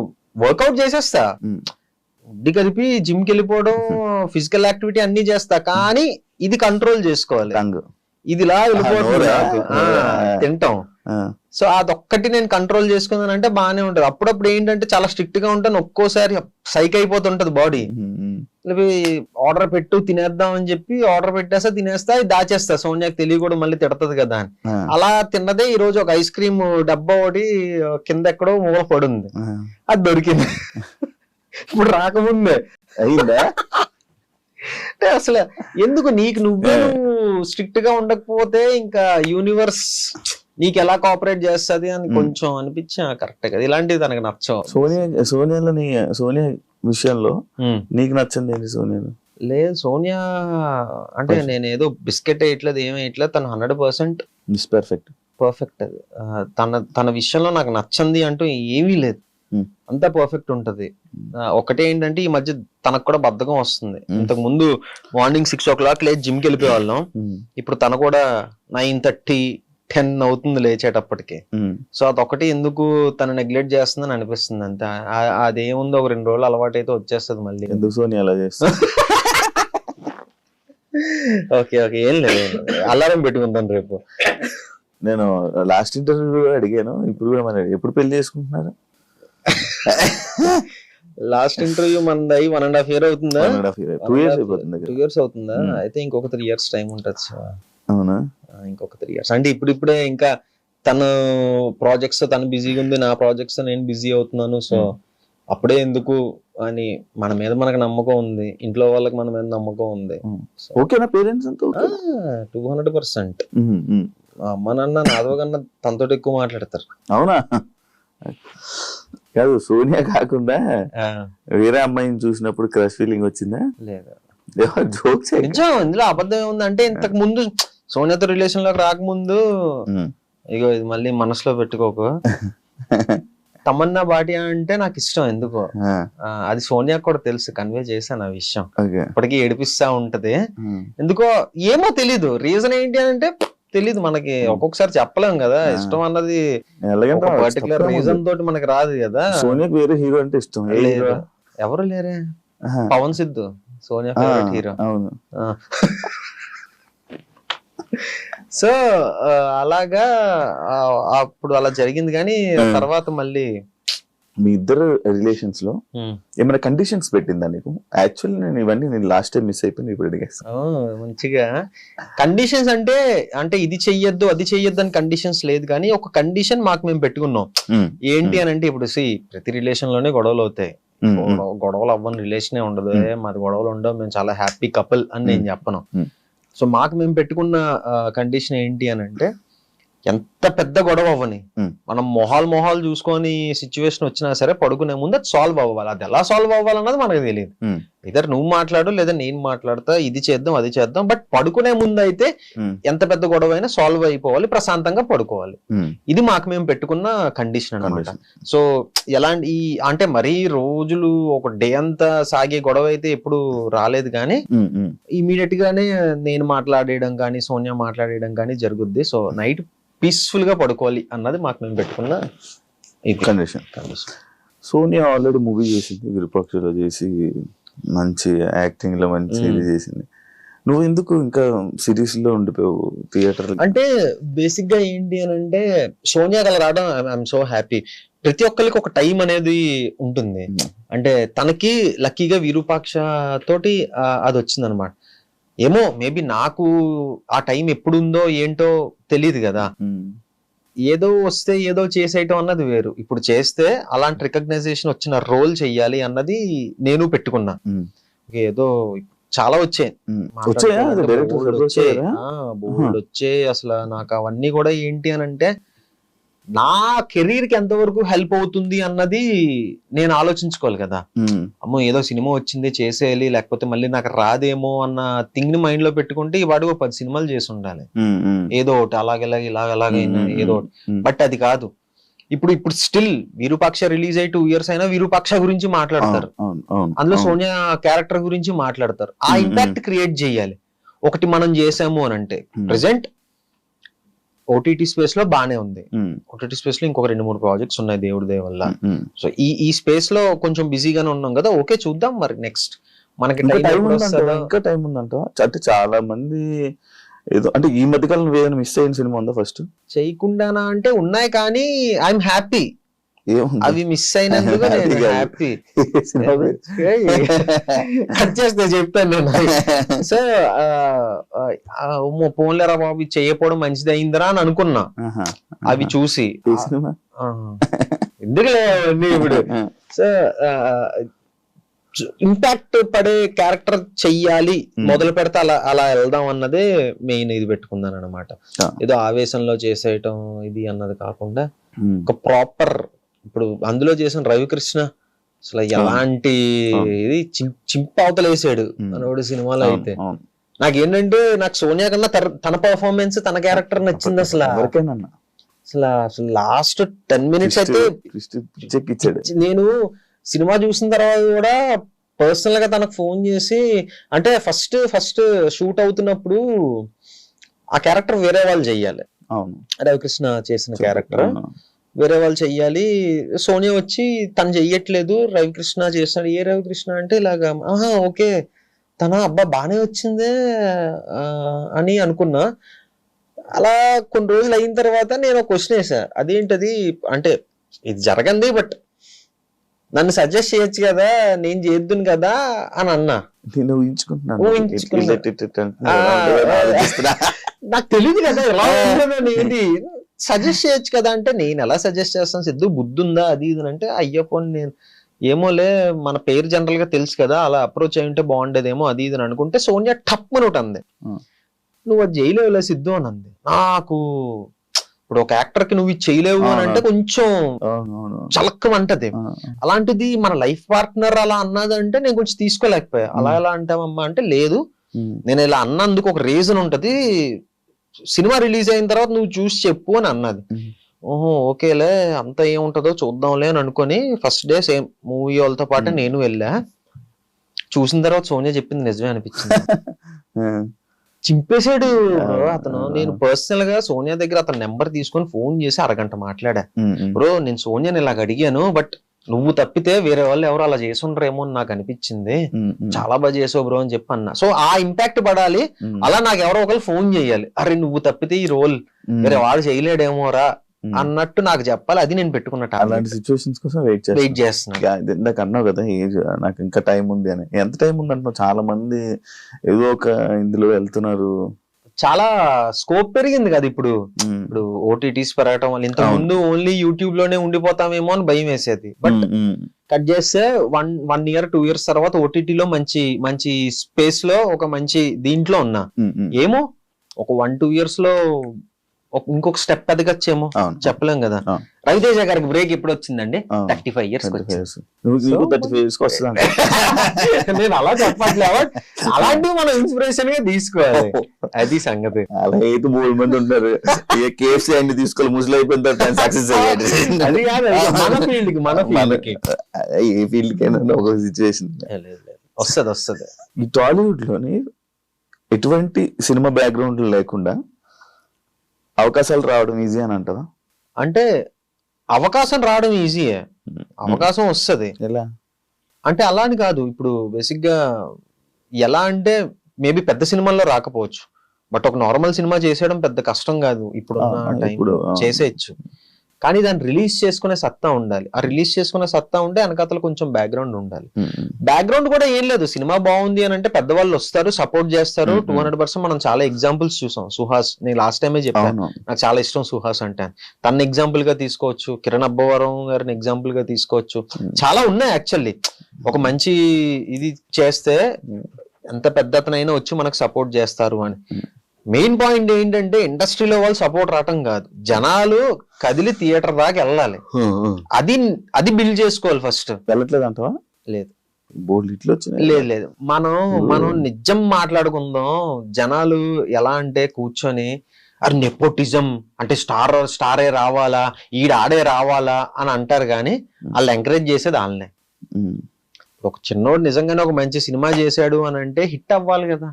వర్కౌట్ చేసేస్తా, ఉడ్డి కలిపి జిమ్ కి వెళ్ళిపోవడం, ఫిజికల్ యాక్టివిటీ అన్ని చేస్తా, కానీ ఇది కంట్రోల్ చేసుకోవాలి. ఇదిలా వెళ్ళిపోతుంది నాకు తింటాం. సో అదొక్కటి నేను కంట్రోల్ చేసుకున్నానంటే బాగానే ఉంటది. అప్పుడప్పుడు ఏంటంటే చాలా స్ట్రిక్ట్ గా ఉంటాను, ఒక్కోసారి సైక్ అయిపోతుంటది బాడీ. ఆర్డర్ పెట్టు తినేద్దాం అని చెప్పి ఆర్డర్ పెట్టేస్తా, తినేస్తా, దాచేస్తా, సోనియాకి తెలియకూడదు మళ్ళీ తిడతది కదా అని. అలా తిన్నదే ఈ రోజు ఒక ఐస్ క్రీమ్ డబ్బా ఒకటి కింద ఎక్కడో మూల పడుంది, అది దొరికింది ఇప్పుడు రాకముందే అయిందా. అంటే అసలు ఎందుకు నీకు నువ్వే స్ట్రిక్ట్ గా ఉండకపోతే ఇంకా యూనివర్స్ నీకు ఎలా కోఆపరేట్ చేస్తుంది అని కొంచెం అనిపించా. కరెక్ట్ కదా, ఇలాంటివి తనకు నచ్చవు. సోనియా విషయంలో నీకు నచ్చింది ఏంటి సోనియాలో? లేదు, సోనియా అంటే నేను ఏదో బిస్కెట్ వేయట్లేదు, ఏం వేయట్లేదు, తను 100% పర్ఫెక్ట్. అది తన విషయంలో నాకు నచ్చింది అంటూ ఏమీ లేదు, అంతా పర్ఫెక్ట్ ఉంటది. ఒకటే ఏంటంటే ఈ మధ్య తనకు కూడా బద్ధకం వస్తుంది. ఇంతకు ముందు మార్నింగ్ 6 o'clock లేచి జిమ్ కి వెళ్ళిపోయే వాళ్ళం, ఇప్పుడు తను కూడా 9:30, 10 అవుతుంది లేచేటప్పటికి. సో అదొకటి ఎందుకు తను నెగ్లెక్ట్ చేస్తుందని అనిపిస్తుంది అంతే. అదేముందో ఒక 2 రోజులు అలవాటు అయితే వచ్చేస్తుంది మళ్ళీ. ఎందుకు సోనియా అలా చేస్తా? ఓకే ఏం లేదు, అలారం పెట్టుకుంటాను రేపు. నేను లాస్ట్ ఇంటర్వ్యూ అడిగాను, ఇప్పుడు కూడా మరి ఎప్పుడు పెళ్లి చేసుకుంటున్నారు? లాస్ట్ ఇంటర్వ్యూ మనది 1.5 year అవుతుందా? 1.5 year 2 years అయిపోతుంది 2 years అవుతుందా? అయితే ఇంకొక 3 years టైం ఉంటుంది సార్. అవునా? ఇంకొక 3 years అంటే ఇప్పుడిప్పుడే ఇంకా తను ప్రాజెక్ట్స్ తను బిజీగా ఉంది, నా ప్రాజెక్ట్స్ నేను బిజీ అవుతున్నాను. సో అప్పుడే ఎందుకు అని మన మీద మనకు నమ్మకం ఉంది, ఇంట్లో వాళ్ళకి మన మీద నమ్మకం ఉంది. ఓకేనా పేరెంట్స్ అంతా? 200%. మా అమ్మ నాన్న నాదో కన్నా తనతో ఎక్కువ మాట్లాడతారు. అవునా? కాదు, సోనియా కాకుండా వేరే అమ్మాయిని చూసినప్పుడు క్రష్ ఫీలింగ్ వచ్చిందా? లేదా? జోక్స్ నిజం, ఇందులో అబద్ధం ఏముంది అంటే ఇంతకు ముందు సోనియాతో రిలేషన్ లోకి రాకముందు, ఇగో ఇది మళ్ళీ మనసులో పెట్టుకోకు, తమన్నా భాటియా అంటే నాకు ఇష్టం ఎందుకో. అది సోనియా కూడా తెలుసు, కన్వే చేశాను ఆ విషయం. ఇప్పటికీ ఏడిపిస్తా ఉంటది ఎందుకో, ఏమో తెలీదు. రీజన్ ఏంటి అంటే తెలీదు మనకి, ఒక్కొక్కసారి చెప్పలేం కదా. ఇష్టం అన్నది పర్టికులర్ రీజన్ తోటి మనకి రాదు కదా. సోనియాకి వేరే హీరో అంటే ఇష్టం లేదు, ఎవరు లేరే. Pawan Siddhu Sonia favourite hero. అవును. సో అలాగా అప్పుడు అలా జరిగింది. కానీ తర్వాత మళ్ళీ మీ ఇద్దరు రిలేషన్స్ లో ఏమైనా కండిషన్స్ పెట్టిందా నీకు? యాక్చువల్లీ నేను ఇవన్నీ లాస్ట్ టైం మిస్ అయిపోయింది, ఇప్పుడు అడిగేస్తాను. మంచిగా కండిషన్స్ అంటే ఇది చెయ్యొద్దు అది చెయ్యొద్దు అని కండిషన్స్ లేదు, కానీ ఒక కండిషన్ మాకు మేము పెట్టుకున్నాం. ఏంటి అని అంటే, ఇప్పుడు ప్రతి రిలేషన్ లోనే గొడవలు అవుతాయి. గొడవలు అవ్వని రిలేషనే ఉండదు. మాది గొడవలు ఉండవు, మేము చాలా హ్యాపీ కపుల్ అని నేను చెప్పను. సో మాకు మేము పెట్టుకున్న కండిషన్ ఏంటి అని అంటే, ఎంత పెద్ద గొడవ అవ్వని, మనం మొహాలు చూసుకొని సిచ్యువేషన్ వచ్చినా సరే పడుకునే ముందు అది సాల్వ్ అవ్వాలి. అది ఎలా సాల్వ్ అవ్వాలన్నది మనకు తెలియదు. ఇద్దరు నువ్వు మాట్లాడు లేదా నేను మాట్లాడతా, ఇది చేద్దాం అది చేద్దాం, బట్ పడుకునే ముందు అయితే ఎంత పెద్ద గొడవ అయినా సాల్వ్ అయిపోవాలి, ప్రశాంతంగా పడుకోవాలి. ఇది మాకు మేము పెట్టుకున్న కండిషన్ అన్నమాట. సో ఎలాంటి అంటే మరీ రోజులు ఒక డే అంతా సాగే గొడవ అయితే ఎప్పుడు రాలేదు, కానీ ఇమీడియట్ గానే నేను మాట్లాడేయడం కానీ సోనియా మాట్లాడేయడం కానీ జరుగుద్ది. సో నైట్ పీస్ఫుల్ గా పడుకోవాలి అన్నది మాకు మేము పెట్టుకున్న కండిషన్. సోనియా ఆల్రెడీ మూవీ చేసింది, విరూపాక్షలో చేసి మంచి యాక్టింగ్ లో మంచి ఇది చేసింది. నువ్వు ఎందుకు ఇంకా సిరీస్ లో ఉండిపోయావు థియేటర్? అంటే బేసిక్ గా ఏంటి అని అంటే, సోనియా కల రావడం ఐఎమ్ సో హ్యాపీ. ప్రతి ఒక్కరికి ఒక టైం అనేది ఉంటుంది. అంటే తనకి లక్కీగా విరూపాక్ష తోటి అది వచ్చింది అనమాట. ఏమో మేబీ నాకు ఆ టైం ఎప్పుడుందో ఏంటో తెలియదు కదా. ఏదో వస్తే ఏదో చేసేయటం అన్నది వేరు. ఇప్పుడు చేస్తే అలాంటి రికగ్నైజేషన్ వచ్చిన రోల్ చెయ్యాలి అన్నది నేను పెట్టుకున్నా. ఏదో చాలా వచ్చాయి అసలు. నాకు అవన్నీ కూడా ఏంటి అని అంటే, నా కెరీర్ కి ఎంతవరకు హెల్ప్ అవుతుంది అన్నది నేను ఆలోచించుకోవాలి కదా. అమ్మో ఏదో సినిమా వచ్చింది చేసేయాలి, లేకపోతే మళ్ళీ నాకు రాదేమో అన్న థింగ్ ని మైండ్ లో పెట్టుకుంటే ఈ వాడు 10 సినిమాలు చేసి ఉండాలి, ఏదో ఒకటి అలాగైనా ఏదో ఒకటి. బట్ అది కాదు. ఇప్పుడు స్టిల్ విరూపాక్ష రిలీజ్ అయ్యి 2 years అయినా విరూపాక్ష గురించి మాట్లాడతారు, అందులో సోనియా క్యారెక్టర్ గురించి మాట్లాడతారు. ఆ ఇంపాక్ట్ క్రియేట్ చేయాలి. ఒకటి మనం చేసాము అని అంటే, ప్రెసెంట్ ఓటీటీ స్పేస్ లో బానే ఉంది. ఓటీటీ స్పేస్ లో ఇంకొక 2-3 ప్రాజెక్ట్స్ ఉన్నాయి దేవుడి దయ వల్ల. సో ఈ స్పేస్ లో కొంచెం బిజీగానే ఉన్నాం కదా. ఓకే చూద్దాం మరి నెక్స్ట్ మనకి ఇంకా టైం ఉందంట. అంటే చాలా మంది ఏదో అంటే ఈ మధ్యకాలం ఏదైనా మిస్ అయిన సినిమా ఉందా? ఫస్ట్ చేయకుండానా అంటే ఉన్నాయి, కానీ ఐఎమ్ హ్యాపీ. అవి మిస్ అయినందుకు నేను హ్యాపీ. కట్ చేస్తే చెప్తాను నేను. సో పోన్లేరా బాబు చేయకపోవడం మంచిది అయిందిరా అని అనుకున్నా అవి చూసి. ఎందుకులే ఇప్పుడు. సో ఇంపాక్ట్ పడే క్యారెక్టర్ చెయ్యాలి, మొదలు పెడితే అలా వెళ్దాం అన్నదే మెయిన్ ఇది పెట్టుకున్నాను అనమాట. ఏదో ఆవేశంలో చేసేయటం ఇది అన్నది కాకుండా ఒక ప్రాపర్. ఇప్పుడు అందులో చేసిన రవికృష్ణ అసలు ఎలాంటి ఇది చింపవతలేసాడు మనోడు సినిమాలో. అయితే నాకేంటంటే, నాకు సోనియా కన్నా తన పర్ఫార్మెన్స్ తన క్యారెక్టర్ నచ్చింది అసలు. అసలు లాస్ట్ 10 minutes అయితే నేను సినిమా చూసిన తర్వాత కూడా పర్సనల్ గా తనకు ఫోన్ చేసి, అంటే ఫస్ట్ షూట్ అవుతున్నప్పుడు ఆ క్యారెక్టర్ వేరే వాళ్ళు చెయ్యాలి, రవికృష్ణ చేసిన క్యారెక్టర్ వేరే వాళ్ళు చెయ్యాలి. సోనియా వచ్చి తను చెయ్యట్లేదు, రవికృష్ణ చేస్తున్నాడు. ఏ రవికృష్ణ అంటే ఇలాగా, ఓకే తన అబ్బా బానే వచ్చిందే అని అనుకున్నా. అలా కొన్ని రోజులు అయిన తర్వాత నేను ఒక క్వశ్చన్ వేసా, అదేంటది అంటే ఇది జరగంది, బట్ నన్ను సజెస్ట్ చేయొచ్చు కదా, నేను చేద్దును కదా అని అన్నా. నేను ఊహించుకుంటున్నాను. నాకు తెలియదు కదా ఎలా ఉంటుందని. ఏంటి సజెస్ట్ చేయొచ్చు కదా అంటే, నేను ఎలా సజెస్ట్ చేస్తాను సిద్ధు, బుద్ధి ఉందా అది ఇది అంటే, అయ్యో పోనీ నేను ఏమోలే మన పేరు జనరల్ గా తెలుసు కదా, అలా అప్రోచ్ అయి ఉంటే బాగుండేదేమో అది ఇది అని అనుకుంటే సోనియా టప్ మనోటి అంది, నువ్వు అది చేయలేవులే సిద్ధు అని అంది. నాకు ఇప్పుడు ఒక యాక్టర్ కి నువ్వు ఇది చేయలేవు అని అంటే కొంచెం చలక్కమంటది. అలాంటిది మన లైఫ్ పార్ట్నర్ అలా అన్నదంటే నేను కొంచెం తీసుకోలేకపోయా. అలా ఎలా అంటావమ్మా అంటే, లేదు నేను ఇలా అన్నందుకు ఒక రీజన్ ఉంటది, సినిమా రిలీజ్ అయిన తర్వాత నువ్వు చూసి చెప్పు అని అన్నది. ఓహో ఓకేలే అంత ఏముంటదో చూద్దాంలే అని అనుకొని ఫస్ట్ డే సేమ్ మూవీ వాళ్ళతో పాటు నేను వెళ్ళా. చూసిన తర్వాత సోనియా చెప్పింది నిజమే అనిపించింది. చింపేశాడు అతను. నేను పర్సనల్ గా సోనియా దగ్గర అతని నెంబర్ తీసుకొని ఫోన్ చేసి అరగంట మాట్లాడా. బ్రో నేను సోనియాని ఇలాగ అడిగాను, బట్ నువ్వు తప్పితే వేరే వాళ్ళు ఎవరు అలా చేసుండ్రేమో అని నాకు అనిపించింది, చాలా బాగా చేసావు బ్రో అని చెప్పి అన్నా. సో ఆ ఇంపాక్ట్ పడాలి, అలా నాకు ఎవరో ఒకరు ఫోన్ చేయాలి, అరే నువ్వు తప్పితే ఈ రోల్ వేరే వాడు చేయలేడేమోరా అన్నట్టు నాకు చెప్పాలి. అది నేను పెట్టుకున్నట్టు. అలాంటి సిచ్యువేషన్స్ కోసం వెయిట్ చేస్తున్నా. ఇందాక అన్నావు కదా ఏజ్ నాకు ఇంకా టైం ఉంది అని. ఎంత టైం ఉంది అంటున్నావు? చాలా మంది ఏదో ఒక ఇందులో వెళ్తున్నారు, చాలా స్కోప్ పెరిగింది కదా ఇప్పుడు. ఇప్పుడు ఓటీటీస్ పెరగటం వల్ల, ఇంత ముందు ఓన్లీ యూట్యూబ్ లోనే ఉండిపోతామేమో అని భయం వేసేది. బట్ కట్ చేస్తే 1 year 2 years తర్వాత ఓటీటీలో మంచి స్పేస్ లో ఒక మంచి దీంట్లో ఉన్నా. ఏమో ఒక 1-2 years లో ఇంకొక స్టెప్ ఎదగచ్చేమో, చెప్పలేం కదా. రవితేజ గారికి బ్రేక్ ఎప్పుడు వచ్చిందండి? 35 years. నేను అలా చెప్పట్లే, అలాంటివి మనం ఇన్స్పిరేషన్ గా తీసుకోవాలి, అది సంగతి. అలా అయితే 3 మంది ఉంటారు, కేఎఫ్సీ అన్ని తీసుకోవాలి, ముసలి అయిపోయిన తర్వాత సక్సెస్ అయ్యాడు. అది కాదు మన ఫీల్డ్ కి ఏ ఫీల్డ్ కైనా ఒక సిచ్యువేషన్ వస్తుంది. ఈ టాలీవుడ్ లోని ఎటువంటి సినిమా బ్యాక్గ్రౌండ్ లేకుండా అవకాశాలు రావడం ఈజీ అని అంటారా? అంటే అవకాశం రావడం ఈజీయే, అవకాశం వస్తుంది. ఎలా అంటే అలా అని కాదు. ఇప్పుడు బేసిక్ గా ఎలా అంటే మేబీ పెద్ద సినిమాల్లో రాకపోవచ్చు, బట్ ఒక నార్మల్ సినిమా చేసేయడం పెద్ద కష్టం కాదు. ఇప్పుడు చేసేయచ్చు, కానీ దాన్ని రిలీజ్ చేసుకునే సత్తా ఉండాలి. ఆ రిలీజ్ చేసుకునే సత్తా ఉంటే వెనకాతలు కొంచెం బ్యాక్గ్రౌండ్ ఉండాలి. బ్యాక్గ్రౌండ్ కూడా ఏం లేదు, సినిమా బాగుంది అని అంటే పెద్దవాళ్ళు వస్తారు, సపోర్ట్ చేస్తారు 200%. మనం చాలా ఎగ్జాంపుల్స్ చూసాం. సుహాస్, నేను లాస్ట్ టైమే చెప్పాను, నాకు చాలా ఇష్టం సుహాస్ అంటే. తన ఎగ్జాంపుల్ గా తీసుకోవచ్చు, కిరణ్ అబ్బవరం గారిని ఎగ్జాంపుల్ గా తీసుకోవచ్చు, చాలా ఉన్నాయి యాక్చువల్లీ. ఒక మంచి ఇది చేస్తే ఎంత పెద్ద అతనైనా వచ్చి మనకు సపోర్ట్ చేస్తారు అని. మెయిన్ పాయింట్ ఏంటంటే ఇండస్ట్రీలో వాళ్ళు సపోర్ట్ రావటం కాదు, జనాలు కదిలి థియేటర్ దాకా వెళ్ళాలి, అది బిల్డ్ చేసుకోవాలి ఫస్ట్. వెళ్ళట్లేదు అంటావా? లేదు, లేదు. మనం నిజం మాట్లాడుకుందాం. జనాలు ఎలా అంటే కూర్చొని అరే నెపోటిజం అంటే స్టారే రావాలా, ఆడే రావాలా అని అంటారు, కానీ వాళ్ళు ఎంకరేజ్ చేసేది వాళ్ళనే. ఒక చిన్నోడు నిజంగానే ఒక మంచి సినిమా చేశాడు అని అంటే హిట్ అవ్వాలి కదా,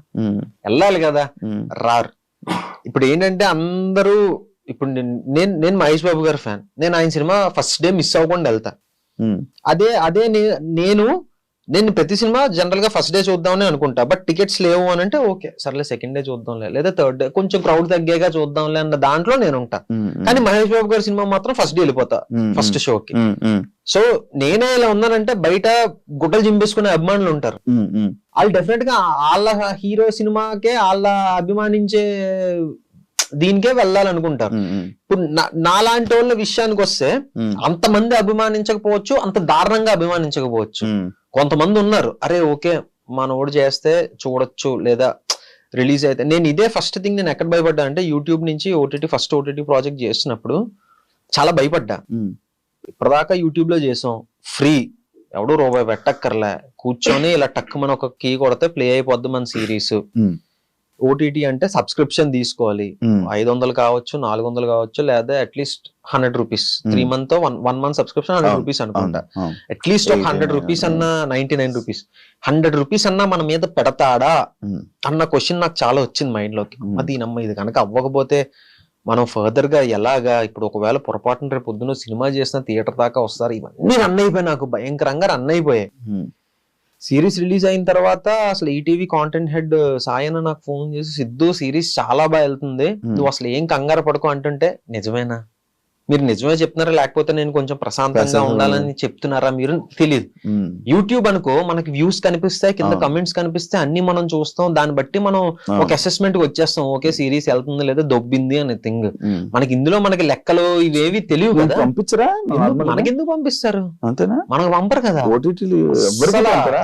వెళ్ళాలి కదా, రారు. ఇప్పుడు ఏంటంటే అందరూ, ఇప్పుడు నేను మహేష్ బాబు గారి ఫ్యాన్, నేను ఆయన సినిమా ఫస్ట్ డే మిస్ అవ్వకుండా వెళ్తా. అదే నేను ప్రతి సినిమా జనరల్ గా ఫస్ట్ డే చూద్దామని అనుకుంటా, బట్ టికెట్స్ లేవు అని అంటే ఓకే సర్లే సెకండ్ డే చూద్దాంలే, లేదా థర్డ్ డే కొంచెం క్రౌడ్ తగ్గాక చూద్దాంలే అన్న దాంట్లో నేను ఉంటా. కానీ మహేష్ బాబు గారి సినిమా మాత్రం ఫస్ట్ డే వెళ్ళిపోతా ఫస్ట్ షోకి. సో నేనే ఇలా ఉన్నానంటే బయట గుడ్డలు చింపేసుకునే అభిమానులు ఉంటారు, వాళ్ళు డెఫినెట్ గా వాళ్ళ హీరో సినిమాకే వాళ్ళ అభిమానించే దీనికే వెళ్ళాలనుకుంటారు. ఇప్పుడు నాలాంటి వాళ్ళ విషయానికి వస్తే అంతమంది అభిమానించకపోవచ్చు, అంత దారుణంగా అభిమానించకపోవచ్చు. కొంతమంది ఉన్నారు, అరే ఓకే మనోడు చేస్తే చూడొచ్చు లేదా రిలీజ్ అయితే. నేను ఇదే ఫస్ట్ థింగ్ నేను ఎక్కడ భయపడ్డా అంటే యూట్యూబ్ నుంచి ఫస్ట్ ఓటీటీ ప్రాజెక్ట్ చేస్తున్నప్పుడు చాలా భయపడ్డా. ఇప్పటిదాకా యూట్యూబ్ లో చేసాం ఫ్రీ, ఎవడో రూపాయి పెట్టక్కర్లే, కూర్చొని ఇలా టక్ మన ఒక కీ కొడితే ప్లే అయిపోద్ది మన సిరీస్. ఓటీటీ అంటే సబ్స్క్రిప్షన్ తీసుకోవాలి, 500 కావచ్చు 400 కావచ్చు, లేదా at least 100 rupees 3 month 1 month subscription 100 rupees అనుకుంటా. అట్లీస్ట్ ఒక 100 రూపీస్ అన్నా 99 రూపీస్ 100 రూపీస్ అన్నా మన మీద పెడతాడా అన్న క్వశ్చన్ నాకు చాలా వచ్చింది మైండ్ లోకి. అది నమ్మ ఇది కనుక అవ్వకపోతే మనం ఫర్దర్ గా ఎలాగా, ఇప్పుడు ఒకవేళ పొరపాటున రేపు పొద్దున్న సినిమా చేసిన థియేటర్ దాకా వస్తారు, ఇవన్నీ రన్ అయిపోయాయి, నాకు భయంకరంగా రన్ అయిపోయాయి. సిరీస్ రిలీజ్ అయిన తర్వాత అసలు ఈటీవీ కాంటెంట్ హెడ్ సాయన నాకు ఫోన్ చేసి, సిద్ధు సిరీస్ చాలా బాగా వెళ్తుంది, నువ్వు అసలు ఏం కంగారు పడుకో అంటుంటే, నిజమేనా మీరు నిజమే చెప్తున్నారా లేకపోతే నేను కొంచెం ప్రశాంతంగా ఉండాలని చెప్తున్నారా మీరు తెలియదు. యూట్యూబ్ అనుకో మనకి వ్యూస్ కనిపిస్తాయి, కింద కమెంట్స్ కనిపిస్తాయి, అన్ని మనం చూస్తాం, దాన్ని బట్టి మనం ఒక అసెస్మెంట్ కి వచ్చేస్తాం. ఓకే సిరీస్ వెళ్తుంది లేదా దొబ్బింది అనే థింగ్. మనకి ఇందులో మనకి లెక్కలు ఇవేవి తెలియవు కదా. పంపించరా? మనకెందుకు పంపిస్తారు? అంతేనా? మనకు పంపరు కదా.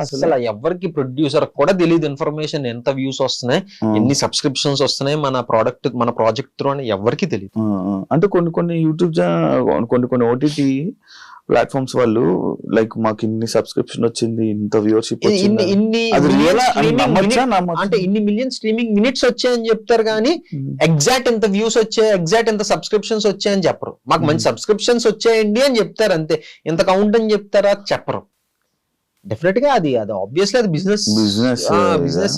అసలు ఎవరికి ప్రొడ్యూసర్ కూడా తెలియదు ఇన్ఫర్మేషన్, ఎంత వ్యూస్ వస్తున్నాయి, ఎన్ని సబ్స్క్రిప్షన్స్ వస్తున్నాయి మన ప్రోడక్ట్ మన ప్రాజెక్ట్ త్రూ అని ఎవరికి తెలియదు. అంటే కొన్ని యూట్యూబ్ కొన్ని ఓటీటీ ప్లాట్ఫామ్స్ వాళ్ళు లైక్ మాకు ఇన్ని సబ్స్క్రిప్షన్ వచ్చింది, ఇంత వ్యూవర్షిప్ అంటే ఇన్ని మిలియన్ స్ట్రీమింగ్ మినిట్స్ వచ్చాయని చెప్తారు కానీ ఎగ్జాక్ట్ ఎంత వ్యూస్ వచ్చాయి, ఎగ్జాక్ట్ ఎంత సబ్స్క్రిప్షన్స్ వచ్చాయని చెప్పరు. మాకు మంచి సబ్స్క్రిప్షన్స్ వచ్చాయండి అని చెప్తారు అంతే. ఎంత కౌంట్ అని చెప్తారా చెప్పరు. డెఫినెట్ గా అది ఆబ్వియస్లీ అది బిజినెస్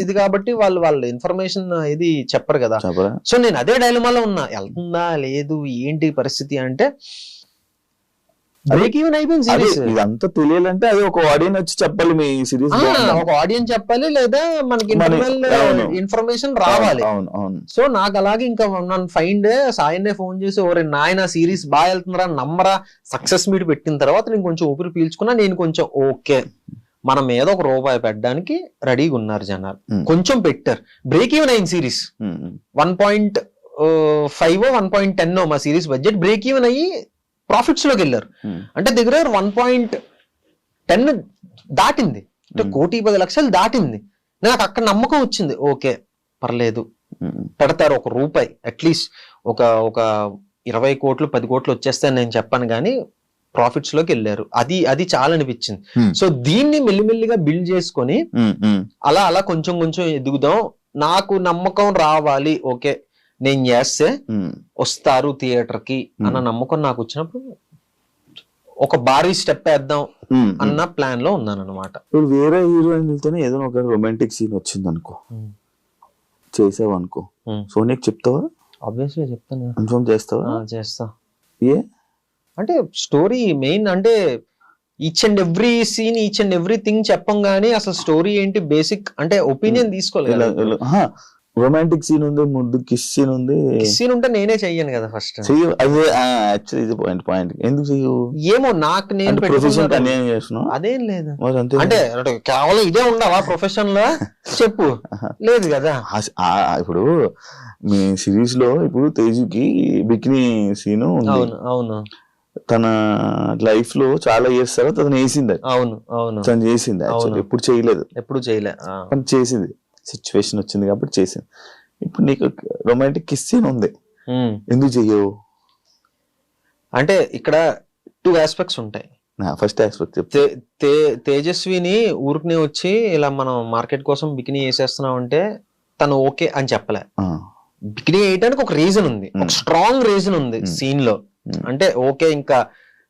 ఇది కాబట్టి వాళ్ళు ఇన్ఫర్మేషన్ ఇది చెప్పరు కదా. సో నేను అదే డైలమాలో ఉన్నా, వెళ్తుందా లేదు ఏంటి పరిస్థితి అంటే బ్రేక్ ఈవెన్ అయిపోయింది సిరీస్. ఇదంతా తెలియాలంటే అది ఒక ఆడియన్స్ వచ్చి చెప్పాలి, మీ సిరీస్ ఒక ఆడియన్స్ చెప్పాలి లేదా మనకి ఇంటర్నల్ ఇన్ఫర్మేషన్ రావాలి. సో నాకు అలాగే ఇంకా నన్ను ఫైన్ డే సాయన్నే ఫోన్ చేసి ఓరే నాయన సిరీస్ బాగా వెళ్తుందిరా నమ్మరా సక్సెస్ మీట్ పెట్టిన తర్వాత నేను కొంచెం ఊపిరి పీల్చుకున్నా, నేను కొంచెం ఓకే మన మీద ఒక రూపాయి పెట్టడానికి రెడీగా ఉన్నారు జనాలు, కొంచెం పెట్టారు. బ్రేక్ ఈవెన్ అయింది సిరీస్. 1.5 1.10 మా సిరీస్ బడ్జెట్ బ్రేక్ ఈవెన్ అయ్యి ప్రాఫిట్స్ లోకి వెళ్ళారు. అంటే దగ్గర 1.10 దాటింది, అంటే 1,10,00,000 దాటింది. నాకు అక్కడ నమ్మకం వచ్చింది, ఓకే పర్లేదు పెడతారు ఒక రూపాయి అట్లీస్ట్ ఒక 20 కోట్లు 10 కోట్లు వచ్చేస్తాయని నేను చెప్పాను కానీ ప్రాఫిట్స్ లోకి వెళ్ళారు. అది చాలా అనిపించింది. సో దీన్ని మెల్లిమెల్లిగా బిల్డ్ చేసుకొని అలా కొంచెం కొంచెం ఎదుగుదాం, నాకు నమ్మకం రావాలి, ఓకే నేను చేస్తే వస్తారు థియేటర్ కి అన్న నమ్మకం నాకు వచ్చినప్పుడు ఒక భారీ స్టెప్ వేద్దాం అన్న ప్లాన్ లో ఉన్నాను అనమాట. ఇప్పుడు వేరే హీరోయిన్లతోనే ఏదైనా ఒక రొమాంటిక్ సీన్ వచ్చింది అనుకో, చేసావు అనుకో, సోనియాకి చెప్తావా? ఆబ్వియస్లీ చెప్తాను. కన్ఫర్మ్ చేస్తావా? చేస్తా. ఏ అంటే స్టోరీ మెయిన్, అంటే each and every scene each and everything చెప్పం గానీ అసలు స్టోరీ ఏంటి బేసిక్ అంటే ఒపీనియన్ తీసుకోవాలి. రొమాంటిక్ సీన్ ఉంది, ముందు కిస్ సీన్ ఉంది. కిస్ సీన్ ఉంటే నేనే చెయ్యను కదా ఫస్ట్. అదే యాక్చువల్లీ ఇది పాయింట్. ఎందుకు చెయ్యవు? ఏమో నాకు నేను అదేం లేదు. అంటే కేవలం ఇదే ఉండాలా ప్రొఫెషన్ లో చెప్పు లేదు కదా. ఇప్పుడు మీ సిరీస్ లో ఇప్పుడు తేజుకి బికినీ సీన్ ఉంది. అవును తన లైఫ్ లో చాలా ఇయర్స్ తర్వాత తను వేసింది. అవును తను చేసింది. ఎప్పుడు చేయలేదు, తను చేసింది. సిచ్యువేషన్ వచ్చింది కాబట్టి చేసింది. ఇప్పుడు నీకు రొమాంటిక్ కిస్ సీన్ ఉంది, ఎందుకు చెయ్యవు? అంటే ఇక్కడ 2 ఆస్పెక్ట్స్ ఉంటాయి. ఫస్ట్ ఆస్పెక్ట్ చెప్తే తేజస్విని ఊరికనే వచ్చి ఇలా మనం మార్కెట్ కోసం బికినీ వేసేస్తున్నాం అంటే తను ఓకే అని చెప్పలే. బికినీ వేయడానికి ఒక రీజన్ ఉంది, ఒక స్ట్రాంగ్ రీజన్ ఉంది సీన్ లో. అంటే ఓకే ఇంకా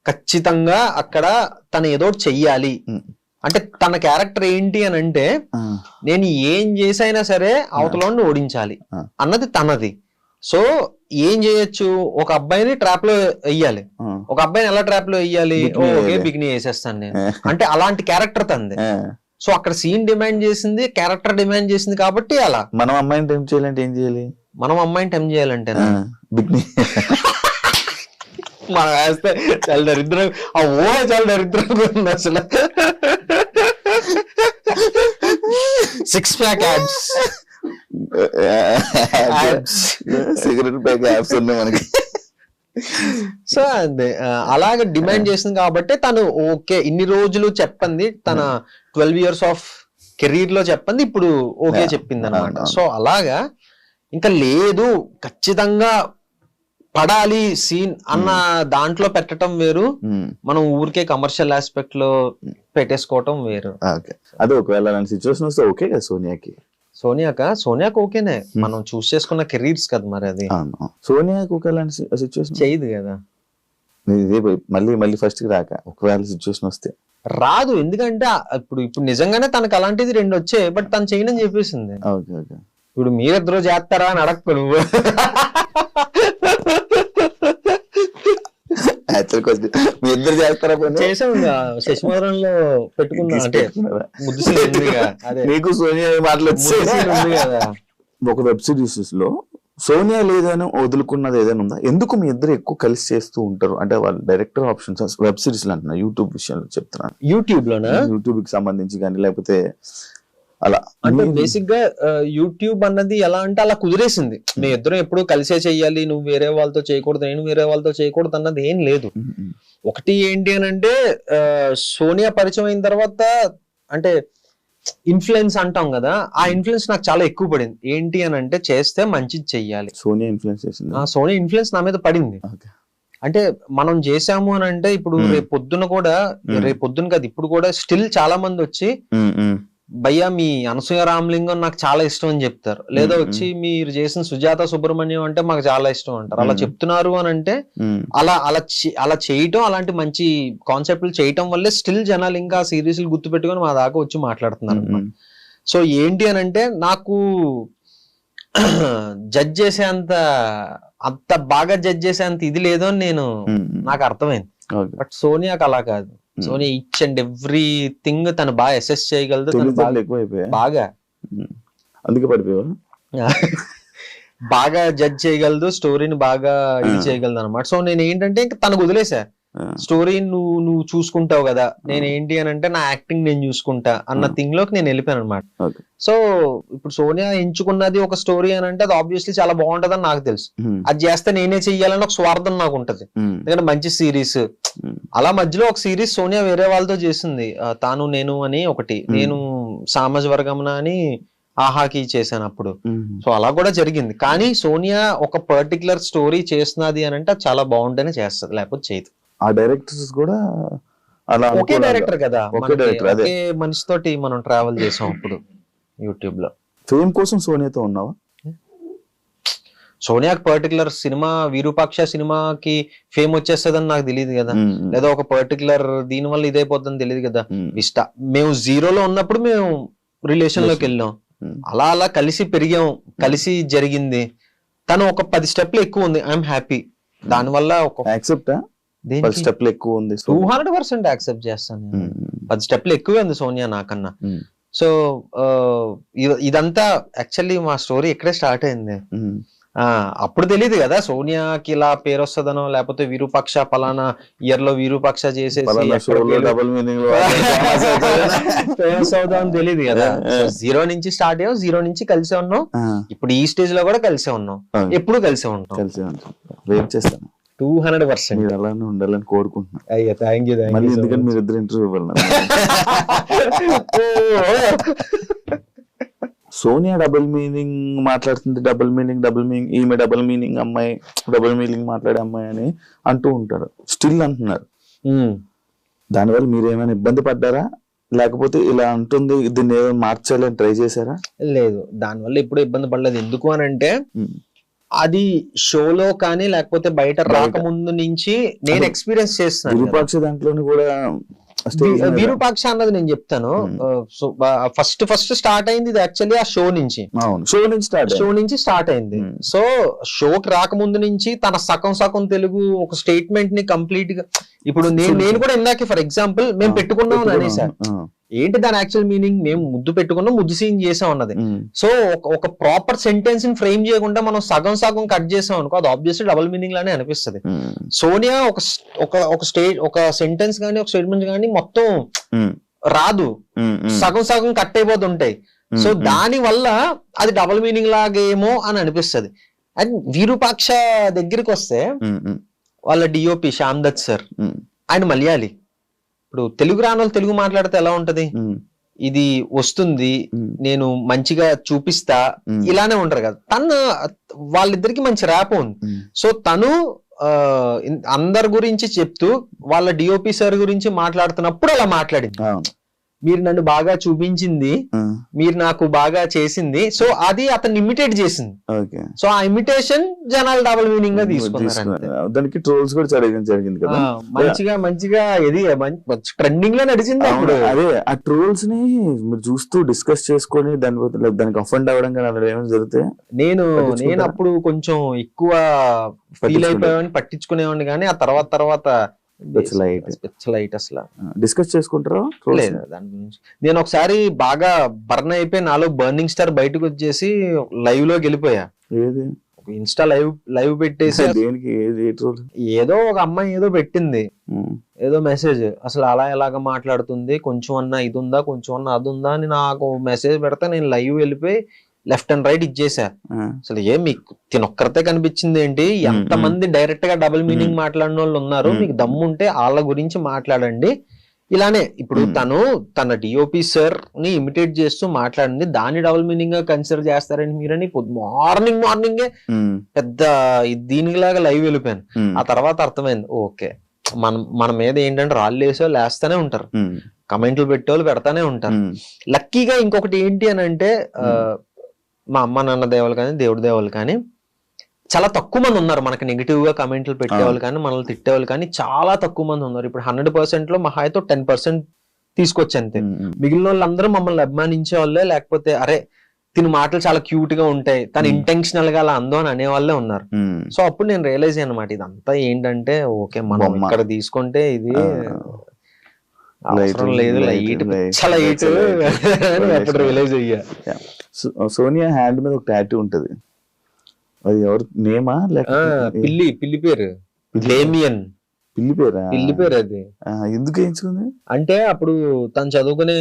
ఖచ్చితంగా అక్కడ తను ఏదో చెయ్యాలి. అంటే తన క్యారెక్టర్ ఏంటి అని అంటే నేను ఏం చేసైనా సరే అవతలని ఓడించాలి అన్నది తనది. సో ఏం చేయొచ్చు, ఒక అబ్బాయిని ట్రాప్ లో వెయ్యాలి. ఒక అబ్బాయిని ఎలా ట్రాప్ లో వెయ్యాలి? ఓకే బికినీ వేసేస్తాను నేను అంటే అలాంటి క్యారెక్టర్ తనది. సో అక్కడ సీన్ డిమాండ్ చేసింది, క్యారెక్టర్ డిమాండ్ చేసింది కాబట్టి అలా. మనం అమ్మాయిని టెంప్ చేయాలంటే ఏం చేయాలి? మనం అమ్మాయిని టెంప్ చేయాలంటే బికినీ మనం వేస్తే చాలా దరిద్రం, ఆ ఊహ చాలా దరిద్రంగా ఉంది అసలు. 6 pack ads, cigarette pack ads ఉన్నాయి మనకి. సో అదే అలాగే డిమాండ్ చేసింది కాబట్టి తను ఓకే ఇన్ని రోజులు చెప్పింది, తన 12 years ఆఫ్ కెరీర్ లో చెప్పింది ఇప్పుడు ఓకే చెప్పింది అనమాట. సో అలాగా ఇంకా లేదు ఖచ్చితంగా పడాలి సీన్ అన్న దాంట్లో పెట్టడం వేరు, మనం ఊరికే కమర్షియల్ ఆస్పెక్ట్ లో పెట్టేసుకోవటం వేరు. అదే ఒకవేళ అలాంటి సిచ్యువేషన్ వస్తే ఓకే కదా సోనియాకి? సోనియాకి ఓకేనే, మనం చూస్ చేసుకున్న కెరీర్స్ కదా మరి. అది సోనియాకి ఒక అలాంటి సిచ్యువేషన్ చేయదు కదా. మళ్ళీ ఫస్ట్ కి రాక ఒకవేళ సిచ్యువేషన్ వస్తే రాదు, ఎందుకంటే ఇప్పుడు నిజంగానే తనకు అలాంటిది 2 వచ్చాయి, బట్ తను చేయనని చెప్పేసింది. ఇప్పుడు మీరిద్దరూ చేస్తారా అని అడగకు నువ్వు. మీ ఇద్దరు చేస్తారా? చేసాం శశిమోహన్లో పెట్టుకున్నా, అంటే ముద్దు సీన్ ఉంది కదా, నీకు సోనియా మాటలు ఉంది కదా. ఒక వెబ్ సిరీస్ లో సోనియా లేదని వదులుకున్నది ఏదైనా ఉందా? ఎందుకు మీ ఇద్దరు ఎక్కువ కలిసి చేస్తూ ఉంటారు? అంటే వాళ్ళు డైరెక్టర్ ఆప్షన్స్ వెబ్ సిరీస్ అంటున్నా, యూట్యూబ్ విషయంలో చెప్తున్నాను. యూట్యూబ్ లోనా? యూట్యూబ్ కి సంబంధించి కానీ లేకపోతే అలా అంటే బేసిక్ గా యూట్యూబ్ అన్నది ఎలా అంటే అలా కుదిరేసింది. మీ ఇద్దరం ఎప్పుడు కలిసే చెయ్యాలి, నువ్వు వేరే వాళ్ళతో చేయకూడదు, నేను వేరే వాళ్ళతో చేయకూడదు అన్నది ఏం లేదు. ఒకటి ఏంటి అని అంటే సోనియా పరిచయం అయిన తర్వాత అంటే ఇన్ఫ్లుయెన్స్ అంటాం కదా, ఆ ఇన్ఫ్లుయెన్స్ నాకు చాలా ఎక్కువ పడింది. ఏంటి అని అంటే చేస్తే మంచిది చెయ్యాలి. సోనియా ఇన్ఫ్లుయెన్స్ చేసింది. సోనియా ఇన్ఫ్లుయెన్స్ నా మీద పడింది. అంటే మనం చేసాము అని అంటే ఇప్పుడు రేపు పొద్దున కూడా, రేపు పొద్దున కాదు ఇప్పుడు కూడా స్టిల్ చాలా మంది వచ్చి భయ్యా మీ అనసూయ రామలింగం నాకు చాలా ఇష్టం అని చెప్తారు. లేదా వచ్చి మీరు చేసిన సుజాత సుబ్రహ్మణ్యం అంటే మాకు చాలా ఇష్టం అంటారు. అలా చెప్తున్నారు అని అంటే అలా చేయటం, అలాంటి మంచి కాన్సెప్ట్లు చేయటం వల్లే స్టిల్ జనాలు ఇంకా సిరీస్లు గుర్తు పెట్టుకొని మా దాకా వచ్చి మాట్లాడుతున్నారు. సో ఏంటి అని అంటే నాకు జడ్జ్ చేసేంత అంత బాగా జడ్జ్ చేసేంత ఇది లేదు అని నాకు అర్థమైంది. బట్ సోనియాకి అలా కాదు. Sonia each and every thing తను బాగా అసెస్ చేయగలదు, బాగా అందుకే పడిపోయావా? బాగా జడ్జ్ చేయగలదు, స్టోరీని బాగా ఇది చేయగలదు అనమాట. సో నేను ఏంటంటే ఇంకా తనకు వదిలేసా, స్టోరీ నువ్వు చూసుకుంటావు కదా, నేను ఏంటి అని అంటే నా యాక్టింగ్ నేను చూసుకుంటా అన్న థింగ్ లోకి నేను వెళ్ళిపోయాను అనమాట. సో ఇప్పుడు సోనియా ఎంచుకున్నది ఒక స్టోరీ అని అంటే అది ఆబ్వియస్లీ చాలా బాగుంటది అని నాకు తెలుసు. అది చేస్తే నేనే చెయ్యాలని ఒక స్వార్థం నాకు ఉంటది, ఎందుకంటే మంచి సిరీస్. అలా మధ్యలో ఒక సిరీస్ సోనియా వేరే వాళ్ళతో చేసింది, తాను నేను అని ఒకటి, నేను సామాజ వర్గమున అని ఆహాకి చేశాను అప్పుడు. సో అలా కూడా జరిగింది. కానీ సోనియా ఒక పర్టికులర్ స్టోరీ చేస్తున్నది అని అంటే అది చాలా బాగుంటేనే చేస్తుంది, లేకపోతే చేయదు. ఆ డైరెక్టర్స్ కూడా అలా ఒకే డైరెక్టర్ కదా, ఒకే మనిషితోటి మనం ట్రావెల్ చేసాం అప్పుడు యూట్యూబ్ లో. ఫేమ్ కోసం సోనియాతో ఉన్నావా? సోనియాకి పర్టికులర్ సినిమా విరూపాక్ష సినిమాకి ఫేమ్ వచ్చేస్తుందని నాకు తెలియదు కదా, లేదా ఒక పర్టికులర్ దీని వల్ల ఇదైపోతుందని తెలియదు కదా. మేము జీరోలో ఉన్నప్పుడు మేము రిలేషన్ లోకి వెళ్ళాం, అలా అలా కలిసి పెరిగాం, కలిసి జరిగింది. తను ఒక 10 స్టెప్లు ఎక్కువ ఉంది, ఐఎమ్ హ్యాపీ. దానివల్ల ఒక యాక్సెప్ట్ 10 స్టెప్లు ఎక్కువ ఉంది, 200% యాక్సెప్ట్ చేస్తాను. 10 స్టెప్లు ఎక్కువే ఉంది సోనియా నాకన్నా. సో ఇదంతా యాక్చువల్లీ మా స్టోరీ ఇక్కడే స్టార్ట్ అయింది. అప్పుడు తెలియదు కదా సోనియాకి ఇలా పేరు వస్తుందనో, లేకపోతే విరూపాక్ష పలానా ఇయర్ లో విరూపాక్ష చేసేసి ఫేమస్ అవుదాం తెలియదు కదా. జీరో నుంచి స్టార్ట్ అయ్యాం, జీరో నుంచి కలిసే ఉన్నాం, ఇప్పుడు ఈ స్టేజ్ లో కూడా కలిసే ఉన్నాం, ఎప్పుడు కలిసే ఉంటాం. 200% అలానే ఉండాలని కోరుకుంటున్నాను. అయ్యా థ్యాంక్ యూ. ఎందుకంటే మీరు ఇద్దరు ఇంటర్వ్యూ ఇవ్వాలి. సోనియా డబుల్ మీనింగ్ మాట్లాడుతుంది, డబుల్ మీనింగ్ ఈమె డబుల్ మీనింగ్ అమ్మాయి, డబుల్ మీనింగ్ మాట్లాడే అమ్మాయి అని అంటూ ఉంటారు, స్టిల్ అంటున్నారు. దానివల్ల మీరు ఏమైనా ఇబ్బంది పడ్డారా, లేకపోతే ఇలా అంటుంది దీన్ని ఏమైనా మార్చాలని ట్రై చేశారా? లేదు, దానివల్ల ఎప్పుడు ఇబ్బంది పడలేదు. ఎందుకు అని అంటే అది షోలో కానీ లేకపోతే బయట రాకముందు నుంచి నేను ఎక్స్పీరియన్స్ చేస్తున్నాను. విరూపాక్ష దాంట్లోని కూడా విరూపాక్ష అన్నది నేను చెప్తాను. సో ఫస్ట్ స్టార్ట్ అయింది ఇది యాక్చువల్లీ ఆ షో నుంచి స్టార్ట్ అయింది. సో షోకి రాకముందు నుంచి తన సగం తెలుగు ఒక స్టేట్మెంట్ ని కంప్లీట్ గా, ఇప్పుడు నేను కూడా ఇందాక ఫర్ ఎగ్జాంపుల్ మేము పెట్టుకున్నాం అనేసారు, ఏంటి దాని యాక్చువల్ మీనింగ్, మేము ముద్దు పెట్టుకున్నాం, ముద్దు సీన్ చేసాం అన్నది. సో ఒక ప్రాపర్ సెంటెన్స్ ని ఫ్రేమ్ చేయకుండా మనం సగం కట్ చేసాం అనుకో, అది ఆబ్వియస్లీ డబుల్ మీనింగ్ లానే అనిపిస్తుంది. సోనియా ఒక సెంటెన్స్ కానీ ఒక స్టేట్మెంట్ కానీ మొత్తం రాదు, సగం కట్ అయిపోతుంటాయి. సో దాని వల్ల అది డబుల్ మీనింగ్ లాగేమో అని అనిపిస్తుంది. అండ్ విరూపాక్ష దగ్గరికి వస్తే వాళ్ళ డిఓపి శ్యామ్ దత్ సార్, ఆయన మలయాళీ. ఇప్పుడు తెలుగు రాని వాళ్ళు తెలుగు మాట్లాడితే ఎలా ఉంటది, ఇది వస్తుంది నేను మంచిగా చూపిస్తా ఇలానే ఉంటారు కదా. వాళ్ళిద్దరికి మంచి ర్యాప్ ఉంది. సో తను అందరి గురించి చెప్తూ వాళ్ళ డిఓపి సార్ గురించి మాట్లాడుతున్నప్పుడు అలా మాట్లాడింది, మీరు నన్ను బాగా చూపించింది, మీరు నాకు బాగా చేసింది. సో అది అతను ఇమిటేట్ చేసింది. సో ఆ ఇమిటేషన్ జనాలు డబుల్ మీనింగ్ గా తీసుకున్నారు. దానికి ట్రోల్స్ కూడా జరిగింది కదా, మంచిగా ఇది ట్రెండింగ్ లో నడిచింది అప్పుడు. అదే ఆ ట్రోల్స్ ని మీరు చూస్తూ డిస్కస్ చేసుకొని దానికి అఫెండ్ అవ్వడం కానీ అలా ఏమైనా జరిగితే నేను అప్పుడు కొంచెం ఎక్కువ ఫీల్ అయిపోయామని పట్టించుకునేవాడిని, కానీ ఆ తర్వాత లైట్ అసలు డిస్కస్ చేసుకుంటారా? లేదు దాని గురించి. నేను ఒకసారి బాగా బర్న్ అయిపోయి నాలో బర్నింగ్ స్టార్ బయటకు వచ్చేసి లైవ్ లోకి వెళ్ళిపోయా. ఇన్స్టా లైవ్ పెట్టేసి దేనికి ఏ ట్రోల్? ఏదో ఒక అమ్మాయి ఏదో పెట్టింది, ఏదో మెసేజ్, అసలు అలా ఎలాగ మాట్లాడుతుంది, కొంచెం అన్నా ఇది ఉందా, కొంచెం అన్నా అది ఉందా అని నాకు మెసేజ్ పెడితే నేను లైవ్ వెళ్ళిపోయి లెఫ్ట్ అండ్ రైట్ ఇచ్చేసా. అసలు మీకు తినొక్కరితే కనిపించింది ఏంటి, ఎంత మంది డైరెక్ట్ గా డబుల్ మీనింగ్ మాట్లాడిన వాళ్ళు ఉన్నారు, మీకు దమ్ము ఉంటే వాళ్ళ గురించి మాట్లాడండి. ఇలానే ఇప్పుడు తన డిఓపి సార్ ని ఇమిటేట్ చేస్తూ మాట్లాడింది, దాన్ని డబుల్ మీనింగ్ గా కన్సిడర్ చేస్తారని మీరని మార్నింగే పెద్ద దీనిలాగా లైవ్ వెళ్ళిపోయాను. ఆ తర్వాత అర్థమైంది, ఓకే మన మీద ఏంటంటే రాళ్ళు వేసో లేస్తానే ఉంటారు, కమెంట్లు పెట్టేవాళ్ళు పెడతానే ఉంటారు. లక్కీగా ఇంకొకటి ఏంటి అని అంటే మా అమ్మ నాన్న దేవాలు కానీ దేవుడి దేవాలు కానీ చాలా తక్కువ మంది ఉన్నారు మనకి నెగిటివ్ గా కమెంట్లు పెట్టేవాళ్ళు కానీ మనల్ని తిట్టేవాళ్ళు కానీ చాలా తక్కువ మంది ఉన్నారు. ఇప్పుడు 100% లో మహా అయితే 10% తీసుకొచ్చి అంతే. మిగిలిన వాళ్ళందరూ మమ్మల్ని అభిమానించే వాళ్ళే, లేకపోతే అరే తిని మాటలు చాలా క్యూట్ గా ఉంటాయి, తను ఇంటెన్షనల్ గా అలా అందో అని అనే వాళ్ళే ఉన్నారు. సో అప్పుడు నేను రియలైజ్ అయ్యాను అనమాట, ఇదంతా ఏంటంటే ఓకే మనం ఇక్కడ తీసుకుంటే ఇది అవసరం లేదు, లైట్ చాలా లైట్ అప్పుడు రియలైజ్ అయ్యా. సోనియా హ్యాండ్ మీద ఒక టాటూ ఉంటది, అది ఎవరు నేమా లేకపోతే పిల్లి పేరు డేమియన్. పిల్లి పేరా? పిల్లి పేరు అది. ఎందుకు వేయించుకుంది అంటే అప్పుడు తను చదువుకునే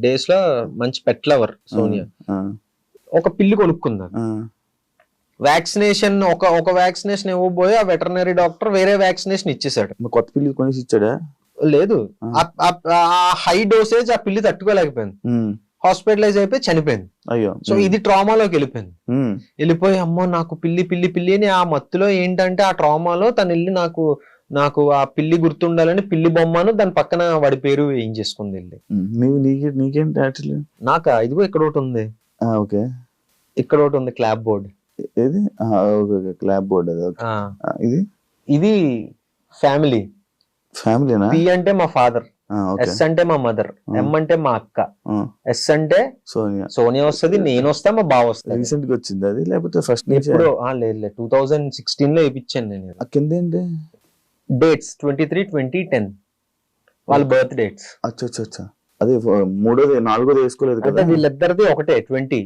డేస్ లో మంచి పెట్ లవర్ సోనియా, ఒక పిల్లి కొనుక్కుందా. వ్యాక్సినేషన్ ఒక వ్యాక్సినేషన్ ఇవ్వబోయి ఆ వెటర్నరీ డాక్టర్ వేరే వ్యాక్సినేషన్ ఇచ్చేసాడు. కొత్త పిల్లి కొనేసి ఇచ్చాడా? లేదు, ఆ హై డోసేజ్ ఆ పిల్లి తట్టుకోలేకపోయింది, హాస్పిటలైజ్ అయిపోయి చనిపోయింది. అయ్యో. సో ఇది ట్రామాలోకి వెళ్ళిపోయింది. వెళ్ళిపోయి అమ్మో నాకు పిల్లి పిల్లి పిల్లి అని ఆ మత్తులో ఏంటంటే ఆ ట్రామాలో తను వెళ్ళి నాకు ఆ పిల్లి గుర్తుండాలని పిల్లి బొమ్మను దాని పక్కన వాడి పేరు ఏం చేసుకుంది వెళ్ళి. నీకేంటి నాకా? ఇదిగో ఇక్కడ ఒకటి ఉంది, ఓకే ఇక్కడ ఒకటి ఉంది క్లాప్ బోర్డ్. ఏది? Clap board. ఇది ఇది ఫ్యామిలీ. ఫ్యామిలీనా? పి అంటే మా ఫాదర్, ఎస్ అంటే మా మదర్, ఎం అంటే మా అక్క, ఎస్ అంటే సోనియా వస్తుంది, నేను వస్తా, మా బావ వస్తా. రీసెంట్ గా వచ్చింది అది లేకపోతే ఫస్ట్? ఎప్పుడు లేదు 2016 లో వేయించాను నేను. కింద ఏంటి డేట్స్? 23-20-10 వాళ్ళ బర్త్ డేట్స్. అచ్చా అదే మూడోది నాలుగోది వేసుకోలేదు కదా? వీళ్ళిద్దరిది ఒకటే 20,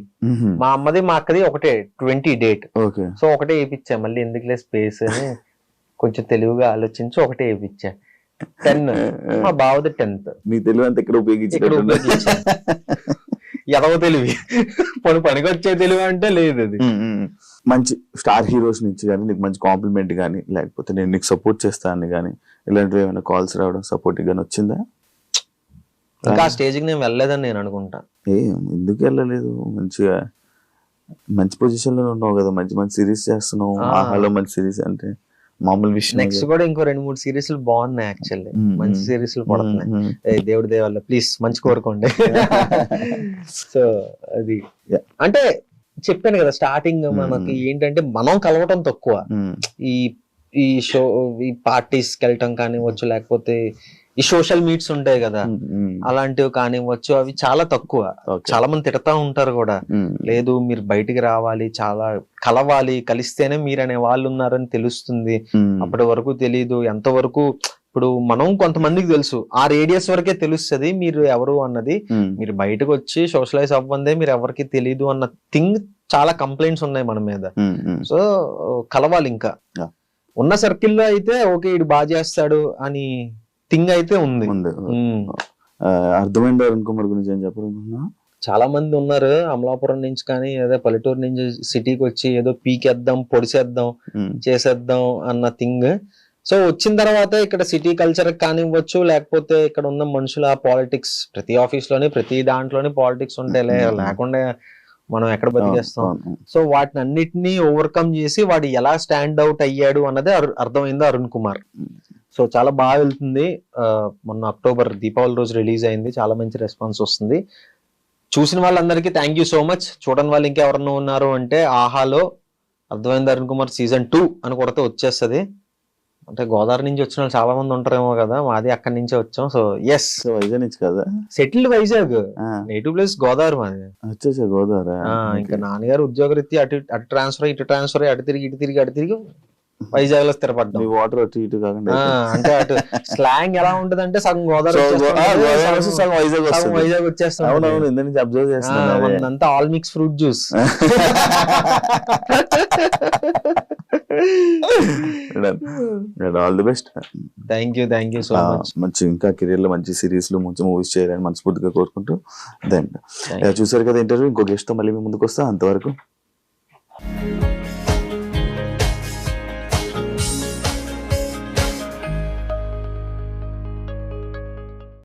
మా అమ్మది మా అక్కది ఒకటే 20 డేట్. ఓకే. సో ఒకటే వేయించా, మళ్ళీ ఎందుకులే స్పేస్ అని కొంచెం తెలివిగా ఆలోచించి ఒకటే వేయించా. 10 మా బావది 10th. నీ తెలివి అంతా ఇక్కడ ఉపయోగించాడు. ఎదవ తెలివి, పనికొచ్చే తెలివి అంటే లేదు. అది మంచి స్టార్ హీరోస్ నుంచి కానీ నీకు మంచి కాంప్లిమెంట్ కానీ లేకపోతే నేను నీకు సపోర్ట్ చేస్తాను కానీ ఇలాంటివి ఏమైనా కాల్స్ రావడం సపోర్ట్ గానీ వచ్చిందా? ఇంకా స్టేజ్కి నేను వెళ్ళలేదని నేను అనుకుంటా. ఎందుకు వెళ్ళలేదు? మంచిగా మంచి పొజిషన్ లో ఉన్నావు కదా, మంచి మంచి సిరీస్ చేస్తున్నావు. ఆహాలో మంచి సిరీస్ అంటే మామూలు విషయం. నెక్స్ట్ కూడా ఇంకో 2-3 సిరీస్లు బాగున్నాయి, యాక్చువల్లీ మంచి సిరీస్లు పడుతున్నాయి. దేవుడి దేవాల ప్లీజ్ మంచి కోరుకోండి. సో అది అంటే చెప్పాను కదా స్టార్టింగ్, మనకి ఏంటంటే మనం కలవటం తక్కువ, ఈ షో ఈ పార్టీస్కి వెళ్ళటం కానివ్వచ్చు, లేకపోతే ఈ సోషల్ మీట్స్ ఉంటాయి కదా అలాంటివి కానివ్వచ్చు, అవి చాలా తక్కువ. చాలా మంది తిడతా ఉంటారు కూడా, లేదు మీరు బయటికి రావాలి, చాలా కలవాలి, కలిస్తేనే మీరు అనే వాళ్ళు ఉన్నారని తెలుస్తుంది. అప్పటి వరకు తెలీదు. ఎంతవరకు ఇప్పుడు మనం కొంతమందికి తెలుసు, ఆ రేడియస్ వరకే తెలుస్తుంది మీరు ఎవరు అన్నది. మీరు బయటకు వచ్చి సోషలైజ్ అవ్వందే మీరు ఎవరికి తెలీదు అన్న థింగ్ చాలా కంప్లైంట్స్ ఉన్నాయి మన మీద. సో కలవాలి. ఇంకా ఉన్న సర్కిల్లో అయితే ఓకే ఇడు బాగా చేస్తాడు అని థింగ్ అయితే ఉంది. అర్థమైంది. అరుణ్ కుమార్ గురించి ఏం చెప్పాలనుకున్నా? చాలా మంది ఉన్నారు అమలాపురం నుంచి కానీ ఏదో పల్లెటూరు నుంచి సిటీకి వచ్చి ఏదో పీకేద్దాం, పొడిసేద్దాం, చేసేద్దాం అన్న థింగ్. సో వచ్చిన తర్వాత ఇక్కడ సిటీ కల్చర్ కానివ్వచ్చు, లేకపోతే ఇక్కడ ఉన్న మనుషుల పాలిటిక్స్, ప్రతి ఆఫీస్ లోని ప్రతి దాంట్లోని పాలిటిక్స్ ఉంటాయి, లేకుండా మనం ఎక్కడ బతికేస్తాం. సో వాటిని అన్నిటినీ ఓవర్కమ్ చేసి వాడు ఎలా స్టాండ్ అవుట్ అయ్యాడు అన్నదే అర్థమైంది అరుణ్ కుమార్. సో చాలా బాగా వెళ్తుంది. మొన్న అక్టోబర్ దీపావళి రోజు రిలీజ్ అయింది, చాలా మంచి రెస్పాన్స్ వస్తుంది. చూసిన వాళ్ళందరికీ థ్యాంక్ యూ సో మచ్. చూడని వాళ్ళు ఇంకెవరన్నా ఉన్నారు అంటే ఆహాలో అర్థమైంది అరుణ్ కుమార్ సీజన్ 2 అని కొడితే వచ్చేస్తుంది. అంటే గోదావరి నుంచి వచ్చిన వాళ్ళు చాలా మంది ఉంటారేమో కదా, మాది అక్కడి నుంచే వచ్చాం. సో ఎస్, వైజాగ్ నుంచి కదా, settled Vizag, native place Godavari మాది. వచ్చేసా గోదావరి. ఇంకా నాన్నగారు ఉద్యోగరీత్యా అటు ట్రాన్స్ఫర్, ఇటు ట్రాన్స్ఫర్, అటు తిరిగి వైజాగ్ లో స్థిరపడ్డాం. మీ వాటర్ అటు ఇటు కాకుండా అంటే అటు స్లాంగ్ ఎలా ఉంటది అంటే సగం గోదావరి సో, వచ్చేస్తుంది, వస్తే సగం వైజాగ్ సగం వస్తుంది. వైజాగ్ వచ్చేస్తాం. అవునవును, ఇంత నుంచి అబ్జర్వ్ చేస్తున్నాను. అంతా all mix fruit juice. All the best. Thank you so much. మంచి ఇంకా కెరీర్ లో మంచి సిరీస్ లో మంచి మూవీస్ చేయాలని మనస్ఫూర్తిగా కోరుకుంటూ దెన్ చూసారు కదా ఇంటర్వ్యూ. ఇంకో గెస్ట్ తో మళ్ళీ మీ ముందుకు వస్తా. అంతవరకు